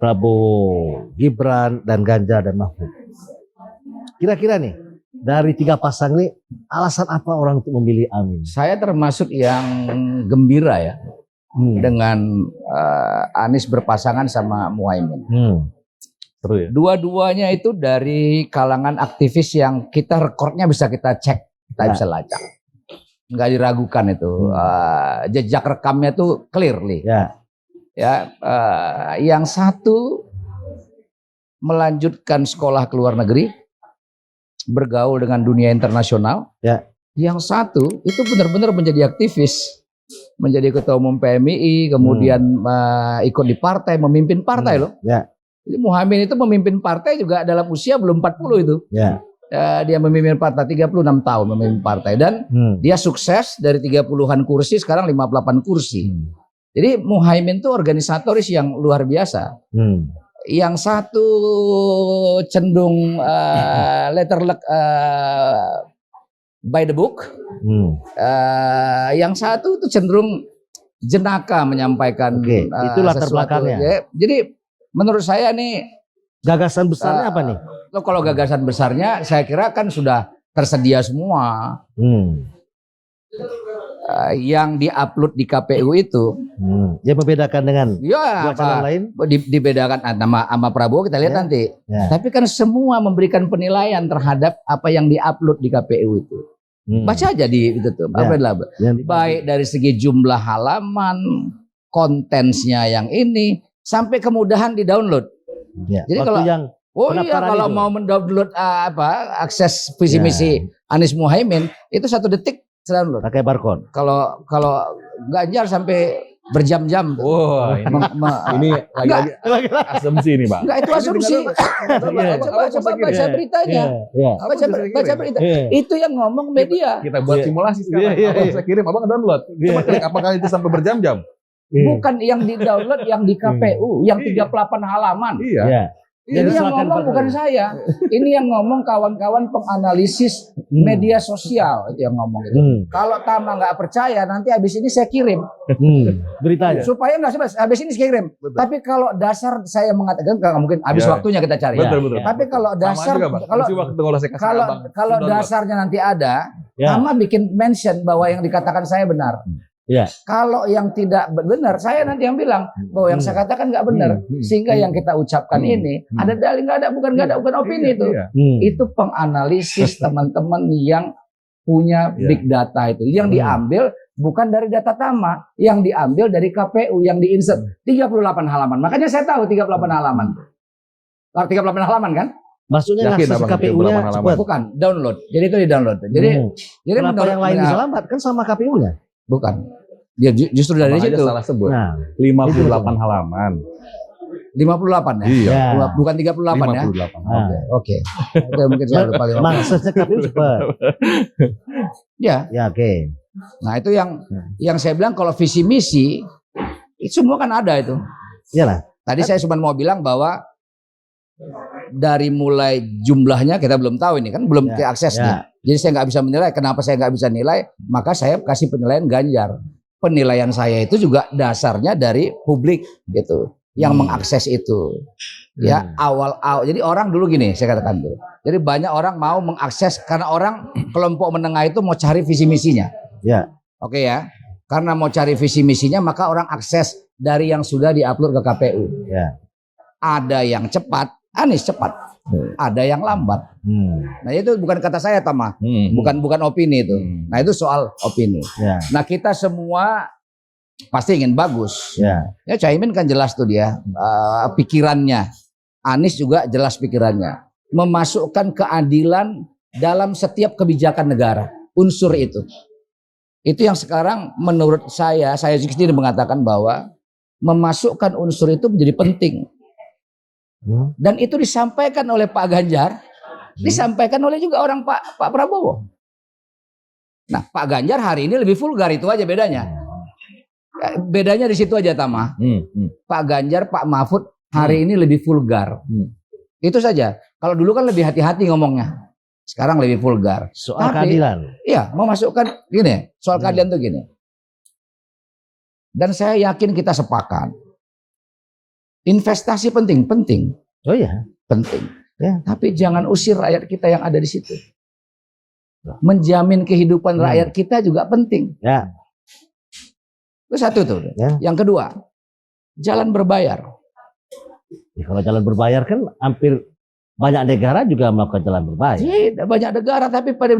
[SPEAKER 3] Prabowo, Gibran, dan Ganjar dan Mahfud? Kira-kira nih dari 3 pasang ini alasan apa orang untuk memilih Amin?
[SPEAKER 1] Saya termasuk yang gembira ya dengan Anies berpasangan sama Muhaimin.
[SPEAKER 4] Seru ya.
[SPEAKER 1] Dua-duanya itu dari kalangan aktivis yang kita rekornya bisa kita cek, kita bisa lacak. Nggak diragukan itu. Jejak rekamnya tuh clearly. Ya, yang satu melanjutkan sekolah ke luar negeri, bergaul dengan dunia internasional.
[SPEAKER 3] Ya.
[SPEAKER 1] Yang satu itu benar-benar menjadi aktivis, menjadi ketua umum PMII, kemudian ikut di partai, memimpin partai loh.
[SPEAKER 3] Ya.
[SPEAKER 1] Jadi Muhaimin itu memimpin partai juga dalam usia belum 40 itu.
[SPEAKER 3] Ya.
[SPEAKER 1] Dia memimpin partai 36 tahun memimpin partai dan dia sukses dari 30-an kursi sekarang 58 kursi. Jadi Muhaimin itu organisatoris yang luar biasa. Yang satu cenderung by the book, yang satu itu cenderung jenaka menyampaikan
[SPEAKER 3] itu latar
[SPEAKER 1] sesuatu.
[SPEAKER 3] belakangnya.
[SPEAKER 1] Ya, jadi menurut saya nih
[SPEAKER 3] gagasan besarnya apa nih?
[SPEAKER 1] Kalau gagasan besarnya saya kira kan sudah tersedia semua. Yang diupload di KPU itu
[SPEAKER 3] dia membedakan dengan
[SPEAKER 1] ya
[SPEAKER 3] calon lain
[SPEAKER 1] dibedakan sama Prabowo kita lihat nanti. Tapi kan semua memberikan penilaian terhadap apa yang diupload di KPU itu. Baca aja di itu tuh. Baik dari segi jumlah halaman, kontensnya yang ini sampai kemudahan di download. Jadi kalau kalau mau mendownload akses visi misi Anies Muhaimin itu 1 detik download.
[SPEAKER 3] Pakai barcode.
[SPEAKER 1] Kalau Ganjar sampai berjam-jam.
[SPEAKER 4] Wah, ini lagi asumsi ini, Bang.
[SPEAKER 1] Enggak, itu asumsi. Coba baca beritanya. Baca berita. Itu yang ngomong media.
[SPEAKER 4] Kita buat simulasi sekarang. Abang bisa kirim, Abang download. Coba klik apakah itu sampai berjam-jam?
[SPEAKER 1] Bukan yang di-download, yang di KPU, yang 38 halaman.
[SPEAKER 4] Iya.
[SPEAKER 1] Ini yang ngomong bukan saya. Ini yang ngomong kawan-kawan penganalisis media sosial itu yang ngomong itu. Kalau Tama nggak percaya, nanti habis ini saya kirim
[SPEAKER 3] beritanya.
[SPEAKER 1] Supaya nggak habis ini saya kirim. Betul. Tapi kalau dasar saya mengatakan nggak mungkin habis waktunya kita cari.
[SPEAKER 4] Betul.
[SPEAKER 1] Tapi kalau dasar kalau dasarnya nanti ada, Tama bikin mention bahwa yang dikatakan saya benar. Kalau yang tidak benar, saya nanti yang bilang bahwa yang saya katakan nggak benar, sehingga yang kita ucapkan ini ada dalil, bukan opini itu. Itu penganalisis teman-teman yang punya big data itu, yang diambil bukan dari data Tama, yang diambil dari KPU, yang diinsert 38 halaman. Makanya saya tahu 38 halaman. 38 halaman kan?
[SPEAKER 3] Maksudnya akses KPU-nya cepat.
[SPEAKER 1] Bukan, download. Jadi itu di-download. Jadi
[SPEAKER 3] kenapa yang lain bisa lambat? Kan sama KPU-nya.
[SPEAKER 1] Bukan. Dia justru dari situ.
[SPEAKER 4] Salah sebut. 58 halaman.
[SPEAKER 1] 58 ya?
[SPEAKER 4] Iya.
[SPEAKER 1] Bukan 38 ya?
[SPEAKER 4] 58.
[SPEAKER 1] Oke. Itu mungkin saya lupa 58.
[SPEAKER 3] Aksesnya KPU cepat.
[SPEAKER 1] Ya, oke. Nah, itu yang saya bilang kalau visi misi itu semua kan ada itu.
[SPEAKER 3] Iyalah.
[SPEAKER 1] Tadi saya cuma mau bilang bahwa dari mulai jumlahnya kita belum tahu ini kan belum aksesnya. Jadi saya nggak bisa menilai. Kenapa saya nggak bisa nilai? Maka saya kasih penilaian Ganjar. Penilaian saya itu juga dasarnya dari publik gitu, yang mengakses itu. Ya awal. Jadi orang dulu gini saya katakan tuh. Jadi banyak orang mau mengakses karena orang kelompok menengah itu mau cari visi misinya. Oke ya. Karena mau cari visi misinya maka orang akses dari yang sudah diupload ke KPU. Ada yang cepat, Anies cepat. Ada yang lambat. Nah itu bukan kata saya Tama, bukan opini itu. Nah itu soal opini. Nah kita semua pasti ingin bagus. Ya Caimin kan jelas tuh dia pikirannya. Anies juga jelas pikirannya. Memasukkan keadilan dalam setiap kebijakan negara. Unsur itu. Itu yang sekarang menurut saya sendiri mengatakan bahwa memasukkan unsur itu menjadi penting. Dan itu disampaikan oleh Pak Ganjar Disampaikan oleh juga orang Pak Prabowo. Nah, Pak Ganjar hari ini lebih vulgar, itu aja bedanya. Bedanya di situ aja, Tama. Pak Ganjar, Pak Mahfud hari ini lebih vulgar. Itu saja. Kalau dulu kan lebih hati-hati ngomongnya. Sekarang lebih vulgar.
[SPEAKER 3] Soal keadilan.
[SPEAKER 1] Iya, memasukkan gini, soal keadilan tuh gini. Dan saya yakin kita sepakat. Investasi penting.
[SPEAKER 3] Oh iya,
[SPEAKER 1] penting.
[SPEAKER 3] Ya.
[SPEAKER 1] Tapi jangan usir rakyat kita yang ada di situ. Menjamin kehidupan rakyat kita juga penting.
[SPEAKER 3] Ya.
[SPEAKER 1] Itu satu tuh.
[SPEAKER 3] Ya.
[SPEAKER 1] Yang kedua, jalan berbayar.
[SPEAKER 3] Ya, kalau jalan berbayar kan hampir banyak negara juga melakukan jalan berbayar.
[SPEAKER 1] Tidak banyak negara, tapi pada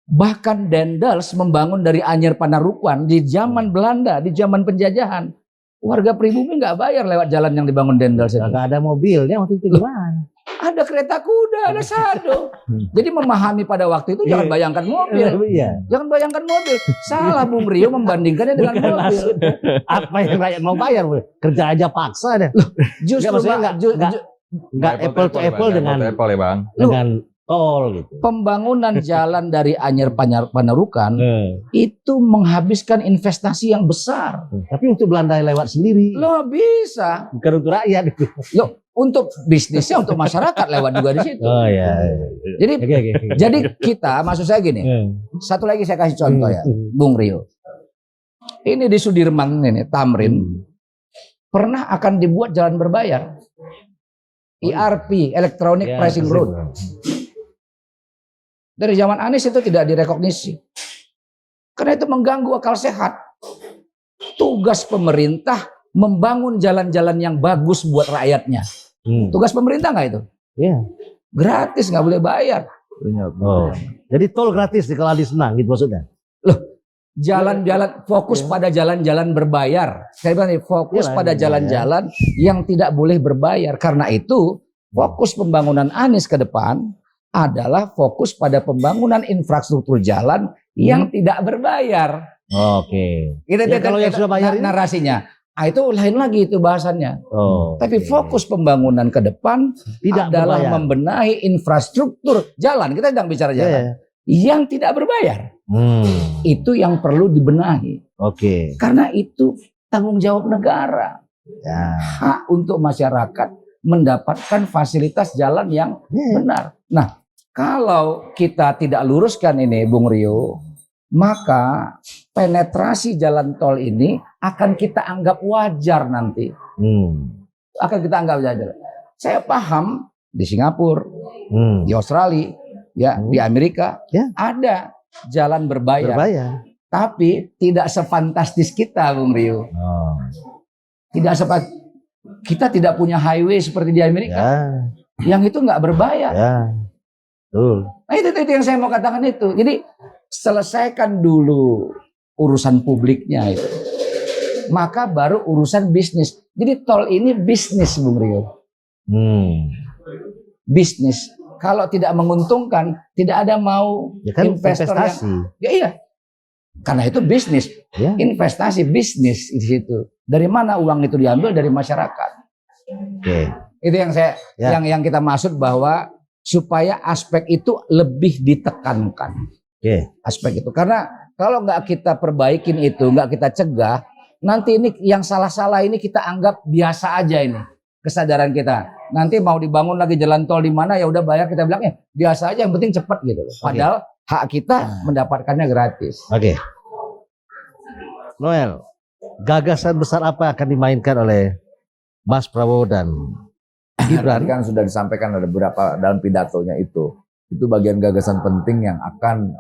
[SPEAKER 1] bahkan Dendels membangun dari Anyer Panarukan di zaman Belanda, di zaman penjajahan. Warga pribumi nggak bayar lewat jalan yang dibangun Dendels itu.
[SPEAKER 3] Nggak ada mobilnya waktu itu gimana?
[SPEAKER 1] Ada kereta kuda, ada sado. Jadi memahami pada waktu itu jangan bayangkan mobil.
[SPEAKER 3] Iya.
[SPEAKER 1] Jangan bayangkan mobil. Salah Bung Rio membandingkannya dengan mobil.
[SPEAKER 3] Apa yang rakyat mau bayar? Kerja aja paksa deh.
[SPEAKER 1] Justru
[SPEAKER 3] nggak apple to apple dengan
[SPEAKER 4] apple ya, Bang.
[SPEAKER 3] dengan tol gitu.
[SPEAKER 1] Pembangunan jalan dari Anyer Panarukan itu menghabiskan investasi yang besar.
[SPEAKER 3] Tapi untuk Belanda lewat sendiri.
[SPEAKER 1] Lo bisa.
[SPEAKER 3] Bukan untuk rakyat itu.
[SPEAKER 1] Lo untuk bisnisnya, untuk masyarakat lewat juga di situ.
[SPEAKER 3] Oh iya.
[SPEAKER 1] Jadi
[SPEAKER 3] Okay.
[SPEAKER 1] jadi kita, maksud saya gini. Satu lagi saya kasih contoh ya, Bung Rio. Ini di Sudirman ini, Tamrin. Pernah akan dibuat jalan berbayar. ERP, Electronic Pricing Road. Dari zaman Anies itu tidak direkognisi. Karena itu mengganggu akal sehat. Tugas pemerintah membangun jalan-jalan yang bagus buat rakyatnya. Tugas pemerintah nggak itu?
[SPEAKER 3] Iya.
[SPEAKER 1] Gratis, nggak boleh bayar.
[SPEAKER 3] Oh. Jadi tol gratis kalau Adi senang gitu maksudnya.
[SPEAKER 1] Loh, jalan-jalan fokus pada jalan-jalan berbayar. Saya bilang fokus pada jalan-jalan yang tidak boleh berbayar. Karena itu fokus pembangunan Anies ke depan adalah fokus pada pembangunan infrastruktur jalan yang tidak berbayar.
[SPEAKER 3] Oke.
[SPEAKER 1] Itu
[SPEAKER 3] kalau yang sudah bayar
[SPEAKER 1] narasinya. Itu lain lagi itu bahasannya. Tapi fokus pembangunan ke depan
[SPEAKER 3] tidak
[SPEAKER 1] adalah
[SPEAKER 3] berbayar.
[SPEAKER 1] membenahi infrastruktur jalan. Kita sedang bicara jalan. Yang tidak berbayar. Itu yang perlu dibenahi.
[SPEAKER 3] Oke.
[SPEAKER 1] Karena itu tanggung jawab negara. Hak untuk masyarakat mendapatkan fasilitas jalan yang benar. Nah, kalau kita tidak luruskan ini, Bung Rio, maka penetrasi jalan tol ini akan kita anggap wajar nanti. Akan kita anggap wajar. Saya paham di Singapura, di Australia, ya, di Amerika ada jalan berbayar. Tapi tidak sefantastis kita, Bung Rio. Tidak kita tidak punya highway seperti di Amerika. Yang itu nggak berbayar. Nah, itu yang saya mau katakan itu. Jadi selesaikan dulu urusan publiknya itu. Maka baru urusan bisnis. Jadi tol ini bisnis, Bung Rio. Bisnis. Kalau tidak menguntungkan, tidak ada mau investor
[SPEAKER 3] investasi.
[SPEAKER 1] Ya iya. Karena itu bisnis. Investasi bisnis di situ. Dari mana uang itu diambil? Dari masyarakat. Itu yang saya yang kita maksud bahwa supaya aspek itu lebih ditekankan. Aspek itu. Karena kalau nggak kita perbaikin itu, nggak kita cegah, nanti ini yang salah-salah ini kita anggap biasa aja ini. Kesadaran kita. Nanti mau dibangun lagi jalan tol di mana, ya udah bayar, kita bilang biasa aja, yang penting cepat gitu. Padahal hak kita mendapatkannya gratis.
[SPEAKER 3] Noel, gagasan besar apa akan dimainkan oleh Mas Prabowo dan Gibran?
[SPEAKER 2] Tadi kan sudah disampaikan ada beberapa dalam pidatonya itu. Itu bagian gagasan penting yang akan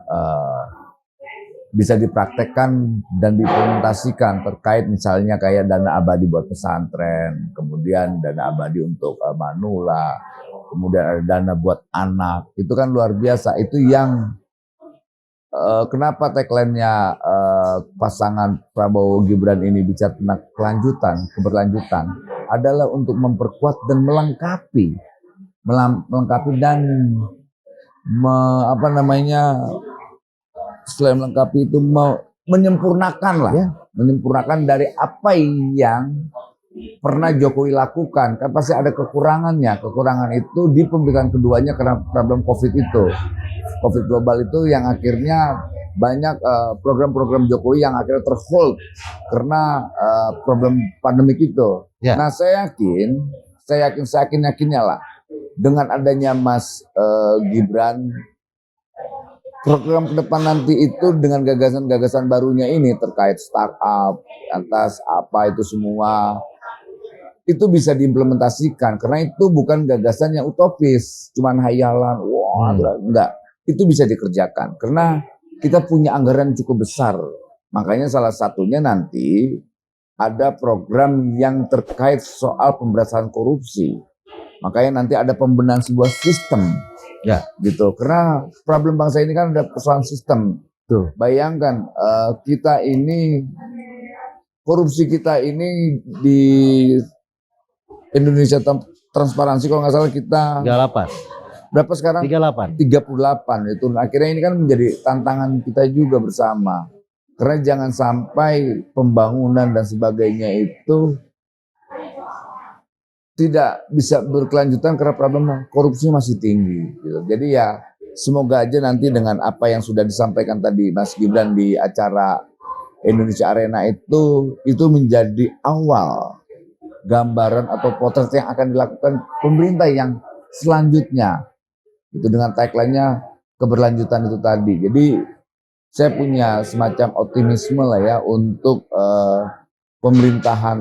[SPEAKER 2] bisa dipraktekkan dan diimplementasikan terkait misalnya kayak dana abadi buat pesantren, kemudian dana abadi untuk manula, kemudian ada dana buat anak. Itu kan luar biasa. Itu yang kenapa tagline-nya pasangan Prabowo Gibran ini bicara tentang keberlanjutan adalah untuk memperkuat dan melengkapi dan selain melengkapi itu menyempurnakan lah, menyempurnakan dari apa yang pernah Jokowi lakukan, kan pasti ada kekurangannya. Kekurangan itu di pemerintahan keduanya karena problem COVID itu. COVID global itu yang akhirnya banyak program-program Jokowi yang akhirnya terhold karena problem pandemik itu.
[SPEAKER 3] Ya.
[SPEAKER 2] Nah, saya yakinnya lah dengan adanya Mas Gibran, program ke depan nanti itu dengan gagasan-gagasan barunya ini terkait startup, atas apa itu semua, itu bisa diimplementasikan karena itu bukan gagasan yang utopis, cuman hayalan, enggak, itu bisa dikerjakan karena kita punya anggaran cukup besar. Makanya salah satunya nanti ada program yang terkait soal pemberantasan korupsi. Makanya nanti ada pembenahan sebuah sistem.
[SPEAKER 3] Ya,
[SPEAKER 2] gitu. Karena problem bangsa ini kan ada persoalan sistem.
[SPEAKER 3] tuh.
[SPEAKER 2] Bayangkan kita ini, korupsi kita ini di Indonesia Transparansi kalau nggak salah kita
[SPEAKER 3] 38.
[SPEAKER 2] berapa sekarang?
[SPEAKER 3] 38.
[SPEAKER 2] 38 itu. Akhirnya ini kan menjadi tantangan kita juga bersama. Karena jangan sampai pembangunan dan sebagainya itu tidak bisa berkelanjutan karena problem korupsi masih tinggi. Gitu. Jadi ya semoga aja nanti dengan apa yang sudah disampaikan tadi Mas Gibran di acara Indonesia Arena itu menjadi awal gambaran atau potret yang akan dilakukan pemerintah yang selanjutnya. Itu dengan tagline-nya keberlanjutan itu tadi. Jadi saya punya semacam optimisme lah ya untuk pemerintahan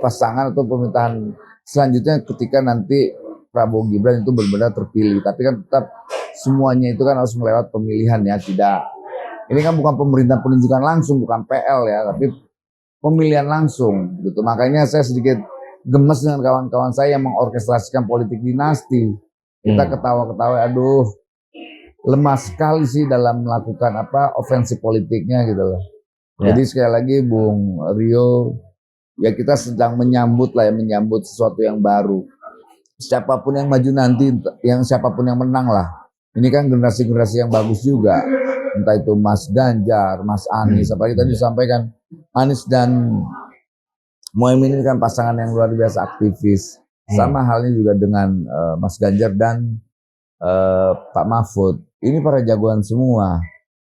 [SPEAKER 2] pasangan atau pemerintahan selanjutnya ketika nanti Prabowo Gibran itu benar-benar terpilih. Tapi kan tetap semuanya itu kan harus melewat pemilihan ya, tidak. Ini kan bukan pemerintahan penunjukan langsung, bukan PL ya, tapi pemilihan langsung gitu. Makanya saya sedikit gemes dengan kawan-kawan saya yang mengorkestrasikan politik dinasti. Kita ketawa-ketawa, aduh, lemah sekali sih dalam melakukan ofensif politiknya gitu loh.
[SPEAKER 3] Ya.
[SPEAKER 2] Jadi sekali lagi Bung Rio, ya kita sedang menyambut sesuatu yang baru. Siapapun yang maju nanti, siapapun yang menang lah. Ini kan generasi-generasi yang bagus juga. Entah itu Mas Ganjar, Mas Anies, apalagi tadi disampaikan Anies dan Muhaimin ini kan pasangan yang luar biasa aktivis. Sama halnya juga dengan Mas Ganjar dan Pak Mahfud. Ini para jagoan semua.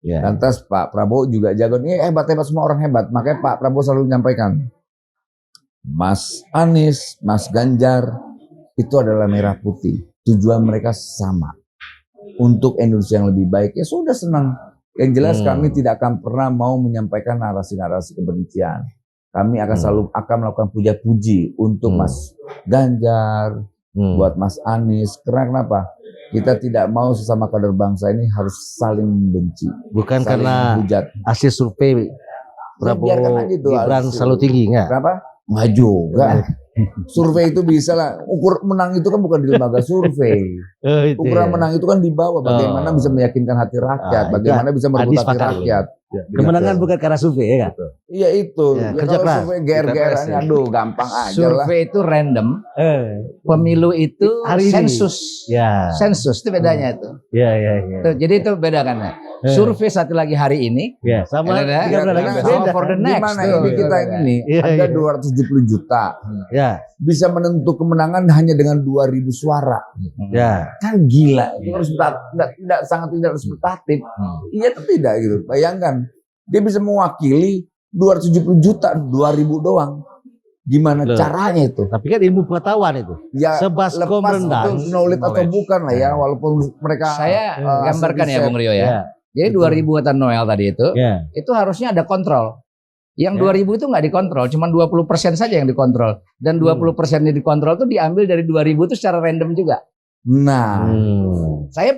[SPEAKER 3] Ya.
[SPEAKER 2] Lantas Pak Prabowo juga jagoan. Ini hebat-hebat, semua orang hebat. Makanya Pak Prabowo selalu menyampaikan, Mas Anies, Mas Ganjar itu adalah merah putih. Tujuan mereka sama. Untuk Indonesia yang lebih baik. Ya sudah, senang. Yang jelas kami tidak akan pernah mau menyampaikan narasi-narasi kebencian. Kami akan selalu melakukan puja-puji untuk Mas Ganjar, buat Mas Anies. Karena kenapa? Kita tidak mau sesama kader bangsa ini harus saling membenci.
[SPEAKER 3] Bukan
[SPEAKER 2] saling
[SPEAKER 3] karena
[SPEAKER 2] menghujat.
[SPEAKER 3] hasil survei Prabowo Gibran selalu tinggi, enggak?
[SPEAKER 2] Kenapa? Nggak juga. Survei itu bisa lah. Ukur menang itu kan bukan di lembaga survei. Ukuran menang itu kan di bawah. Bagaimana bisa meyakinkan hati rakyat. Bagaimana bisa merebut hati rakyat.
[SPEAKER 3] Kemenangan bukan karena survei, ya kan?
[SPEAKER 2] Iya itu.
[SPEAKER 3] Ya,
[SPEAKER 2] Ya,
[SPEAKER 3] kerja
[SPEAKER 2] kalau
[SPEAKER 3] keras.
[SPEAKER 2] survei GR-GR-an, aduh gampang aja lah.
[SPEAKER 1] Survei itu random, pemilu itu
[SPEAKER 3] Hari ini.
[SPEAKER 1] sensus.
[SPEAKER 3] Ya.
[SPEAKER 1] Sensus itu bedanya itu.
[SPEAKER 3] Ya.
[SPEAKER 1] Tuh, jadi itu beda kan. Survei satu lagi hari ini,
[SPEAKER 3] Ya, sama
[SPEAKER 1] ada,
[SPEAKER 3] 13 lagi
[SPEAKER 2] karena
[SPEAKER 3] beda.
[SPEAKER 1] sama for the next.
[SPEAKER 2] Gimana
[SPEAKER 1] tuh.
[SPEAKER 2] ini kita ini
[SPEAKER 3] Iya,
[SPEAKER 2] ada
[SPEAKER 3] iya.
[SPEAKER 2] 270 juta.
[SPEAKER 3] Ya,
[SPEAKER 2] Bisa menentu kemenangan hanya dengan 2.000 suara.
[SPEAKER 3] ya.
[SPEAKER 2] Kan gila. Itu harus sangat tidak representatif. Iya atau tidak gitu. Bayangkan. Dia bisa mewakili 270 juta, 2.000 doang. Gimana
[SPEAKER 3] Loh.
[SPEAKER 2] caranya itu?
[SPEAKER 3] Tapi kan ilmu pengetahuan itu.
[SPEAKER 2] Ya
[SPEAKER 3] Sebaskom
[SPEAKER 2] lepas
[SPEAKER 3] rendah.
[SPEAKER 2] itu knowledge atau bukan lah ya. Walaupun mereka
[SPEAKER 1] Saya gambarkan ya
[SPEAKER 2] riset.
[SPEAKER 1] Bung Rio ya.
[SPEAKER 3] Ya.
[SPEAKER 1] Jadi 2000-an Noel tadi
[SPEAKER 3] Ya.
[SPEAKER 1] itu harusnya ada kontrol. Yang 2000 itu nggak dikontrol, cuma 20% saja yang dikontrol. Dan 20% yang dikontrol itu diambil dari 2000 itu secara random juga.
[SPEAKER 2] Nah,
[SPEAKER 1] Saya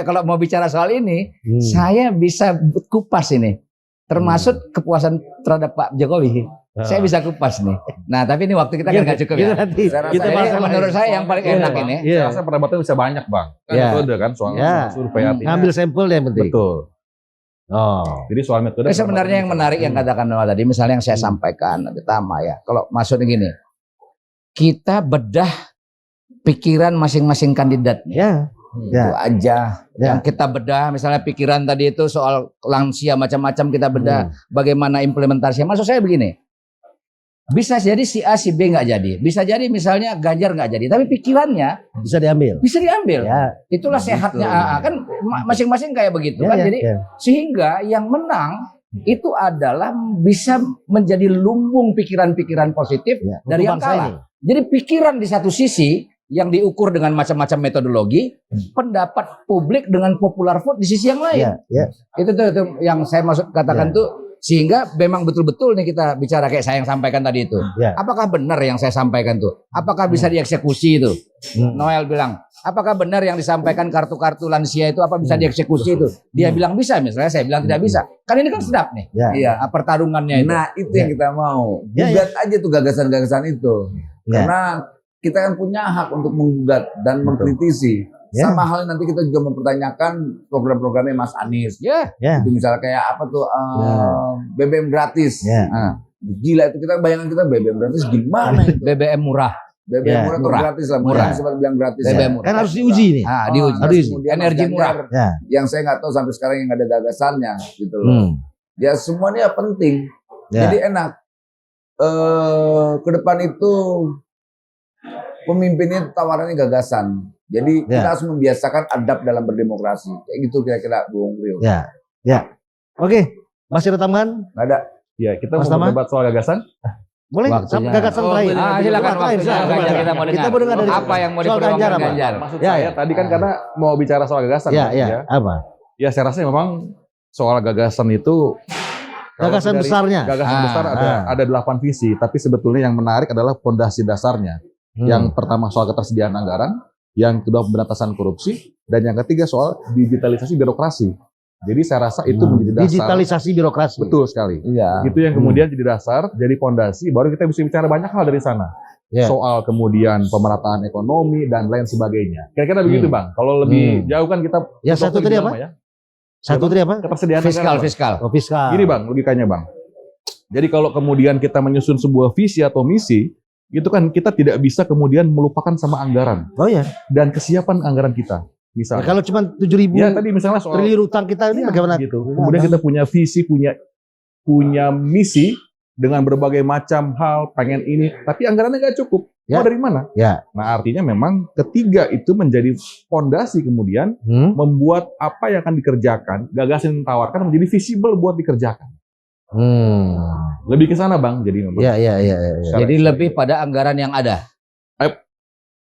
[SPEAKER 1] kalau mau bicara soal ini, saya bisa kupas ini. Termasuk kepuasan terhadap Pak Jokowi. Saya bisa kupas nih. Nah, tapi ini waktu kita kan nggak cukup ya.
[SPEAKER 3] Nanti
[SPEAKER 2] Saya rasa
[SPEAKER 3] kita
[SPEAKER 2] ini
[SPEAKER 3] bahas
[SPEAKER 1] Jadi menurut saya yang paling enak ini,
[SPEAKER 3] Iya.
[SPEAKER 4] Saya rasa perdebatannya bisa banyak, Bang. Kan
[SPEAKER 3] Ya.
[SPEAKER 4] metode kan soal
[SPEAKER 3] Ya.
[SPEAKER 4] survei artinya.
[SPEAKER 3] ngambil sampel yang penting.
[SPEAKER 4] Betul.
[SPEAKER 3] Oh.
[SPEAKER 4] Jadi soal metode.
[SPEAKER 1] sebenarnya yang menarik yang katakan Noel tadi, misalnya yang saya sampaikan pertama ya. Kalau maksudnya gini, kita bedah pikiran masing-masing kandidat nih.
[SPEAKER 3] Ya.
[SPEAKER 2] itu aja.
[SPEAKER 1] Yang kita bedah, misalnya pikiran tadi itu soal lansia macam-macam kita bedah, bagaimana implementasinya. Maksud saya begini, Bisa jadi si A, si B nggak jadi. Bisa jadi misalnya Ganjar nggak jadi. Tapi pikirannya
[SPEAKER 3] Bisa diambil.
[SPEAKER 1] bisa diambil.
[SPEAKER 3] Ya.
[SPEAKER 1] Itulah sehatnya AA. Kan masing-masing kayak begitu kan. Jadi sehingga yang menang itu adalah bisa menjadi lumbung pikiran-pikiran positif dari yang kalah. Jadi pikiran di satu sisi yang diukur dengan macam-macam metodologi, pendapat publik dengan popular vote di sisi yang lain. Itu tuh yang saya maksud katakan tuh. Sehingga memang betul-betul nih kita bicara kayak saya yang sampaikan tadi itu. Apakah benar yang saya sampaikan tuh? Apakah bisa dieksekusi itu? Noel bilang, apakah benar yang disampaikan kartu-kartu lansia itu apa bisa dieksekusi itu? Dia bilang bisa, misalnya saya bilang tidak bisa. Kan ini kan sedap nih. Iya, pertarungannya itu.
[SPEAKER 2] Nah, itu yang kita mau. Gugat aja tuh gagasan-gagasan itu. Karena kita kan punya hak untuk menggugat dan mengkritisi. Sama halnya nanti kita juga mempertanyakan program-programnya Mas Anies. Itu misalnya kayak apa tuh BBM gratis. Nah, gila itu kita bayangan kita BBM gratis gimana itu?
[SPEAKER 1] BBM murah.
[SPEAKER 2] BBM murah atau gratis lah. Murah sempat bilang gratis.
[SPEAKER 1] BBM murah.
[SPEAKER 3] Kan harus diuji nih.
[SPEAKER 1] Diuji. Energi murah.
[SPEAKER 2] Yang saya nggak tahu sampai sekarang yang ada gagasannya gitu loh. Ya semuanya penting. Jadi enak. Ke depan itu pemimpinnya tawarannya gagasan. Jadi kita harus membiasakan adab dalam berdemokrasi. Kayak gitu kira-kira Bung Rio.
[SPEAKER 3] Oke. Masih ada tambahan?
[SPEAKER 2] Nggak ada.
[SPEAKER 4] Ya, kita mau berdebat soal gagasan.
[SPEAKER 3] Boleh? Gagasan terakhir.
[SPEAKER 1] Silakan waktunya. Ganjar kita mau dengar.
[SPEAKER 3] dari
[SPEAKER 1] Apa yang mau
[SPEAKER 3] soal
[SPEAKER 1] diperjuangkan
[SPEAKER 3] Ganjar,
[SPEAKER 1] Ganjar?
[SPEAKER 4] Maksud saya tadi kan karena mau bicara soal gagasan.
[SPEAKER 3] Apa?
[SPEAKER 4] Ya, saya rasa memang soal gagasan itu
[SPEAKER 3] Gagasan besarnya.
[SPEAKER 4] Gagasan besar ada 8 visi, tapi sebetulnya yang menarik adalah fondasi dasarnya. Yang pertama soal ketersediaan anggaran, yang kedua pemberantasan korupsi, dan yang ketiga soal digitalisasi birokrasi. Jadi saya rasa itu menjadi dasar.
[SPEAKER 3] Digitalisasi birokrasi.
[SPEAKER 4] Betul sekali.
[SPEAKER 2] Iya.
[SPEAKER 4] Itu yang kemudian jadi dasar, jadi fondasi, baru kita bisa bicara banyak hal dari sana. Soal kemudian pemerataan ekonomi dan lain sebagainya. Kira-kira begitu Bang. Kalau lebih jauh kan kita.
[SPEAKER 3] Ya satu tadi apa? Satu tadi apa?
[SPEAKER 4] Ketersediaan
[SPEAKER 1] Fiskal.
[SPEAKER 3] Fiskal.
[SPEAKER 4] Gini Bang, logikanya Bang. Jadi kalau kemudian kita menyusun sebuah visi atau misi, itu kan kita tidak bisa kemudian melupakan sama anggaran. Dan kesiapan anggaran kita. Misalnya.
[SPEAKER 3] Kalau cuma 7.000
[SPEAKER 4] tadi misalnya soal
[SPEAKER 3] triliun utang kita ini bagaimana?
[SPEAKER 4] Gitu. Kemudian kita punya visi, punya misi dengan berbagai macam hal, pengen ini, tapi anggarannya nggak cukup. Mau dari mana? Nah, artinya memang ketiga itu menjadi fondasi kemudian membuat apa yang akan dikerjakan, gagasan yang ditawarkan menjadi visible buat dikerjakan. Lebih ke sana Bang, jadi memang.
[SPEAKER 1] Jadi lebih pada anggaran yang ada.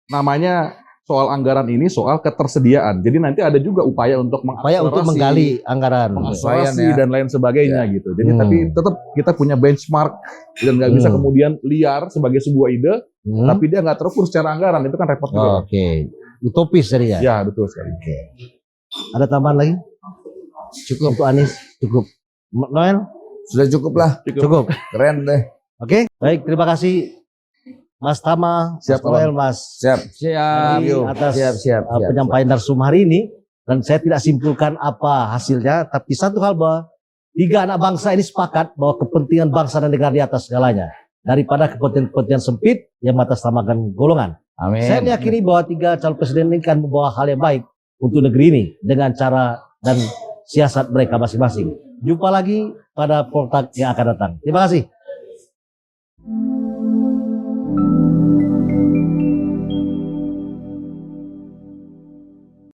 [SPEAKER 4] Namanya soal anggaran ini soal ketersediaan. Jadi nanti ada juga upaya untuk
[SPEAKER 3] menggali anggaran,
[SPEAKER 4] mengakselerasi dan lain sebagainya gitu. Jadi tapi tetap kita punya benchmark dan nggak bisa kemudian liar sebagai sebuah ide, tapi dia nggak terukur secara anggaran, itu kan repot juga.
[SPEAKER 3] Utopis jadi ya.
[SPEAKER 4] Ya betul sekali.
[SPEAKER 3] Ada tambahan lagi? Cukup untuk Anies, cukup. Noel?
[SPEAKER 2] Sudah cukup lah.
[SPEAKER 3] Cukup.
[SPEAKER 2] Keren deh.
[SPEAKER 3] Oke, baik, terima kasih Mas Tama,
[SPEAKER 2] Siap,
[SPEAKER 3] Mas Noel, Mas
[SPEAKER 2] Siap.
[SPEAKER 3] atas
[SPEAKER 2] Siap.
[SPEAKER 3] penyampaian narsum hari ini. Dan saya tidak simpulkan apa hasilnya, tapi satu hal bahwa 3 anak bangsa ini sepakat bahwa kepentingan bangsa dan negara di atas segalanya. Daripada kepentingan-kepentingan sempit yang mengatasnamakan golongan.
[SPEAKER 1] Amin.
[SPEAKER 3] Saya meyakini bahwa 3 calon presiden ini akan membawa hal yang baik untuk negeri ini dengan cara dan siasat mereka masing-masing. Jumpa lagi pada Poltak yang akan datang. Terima kasih.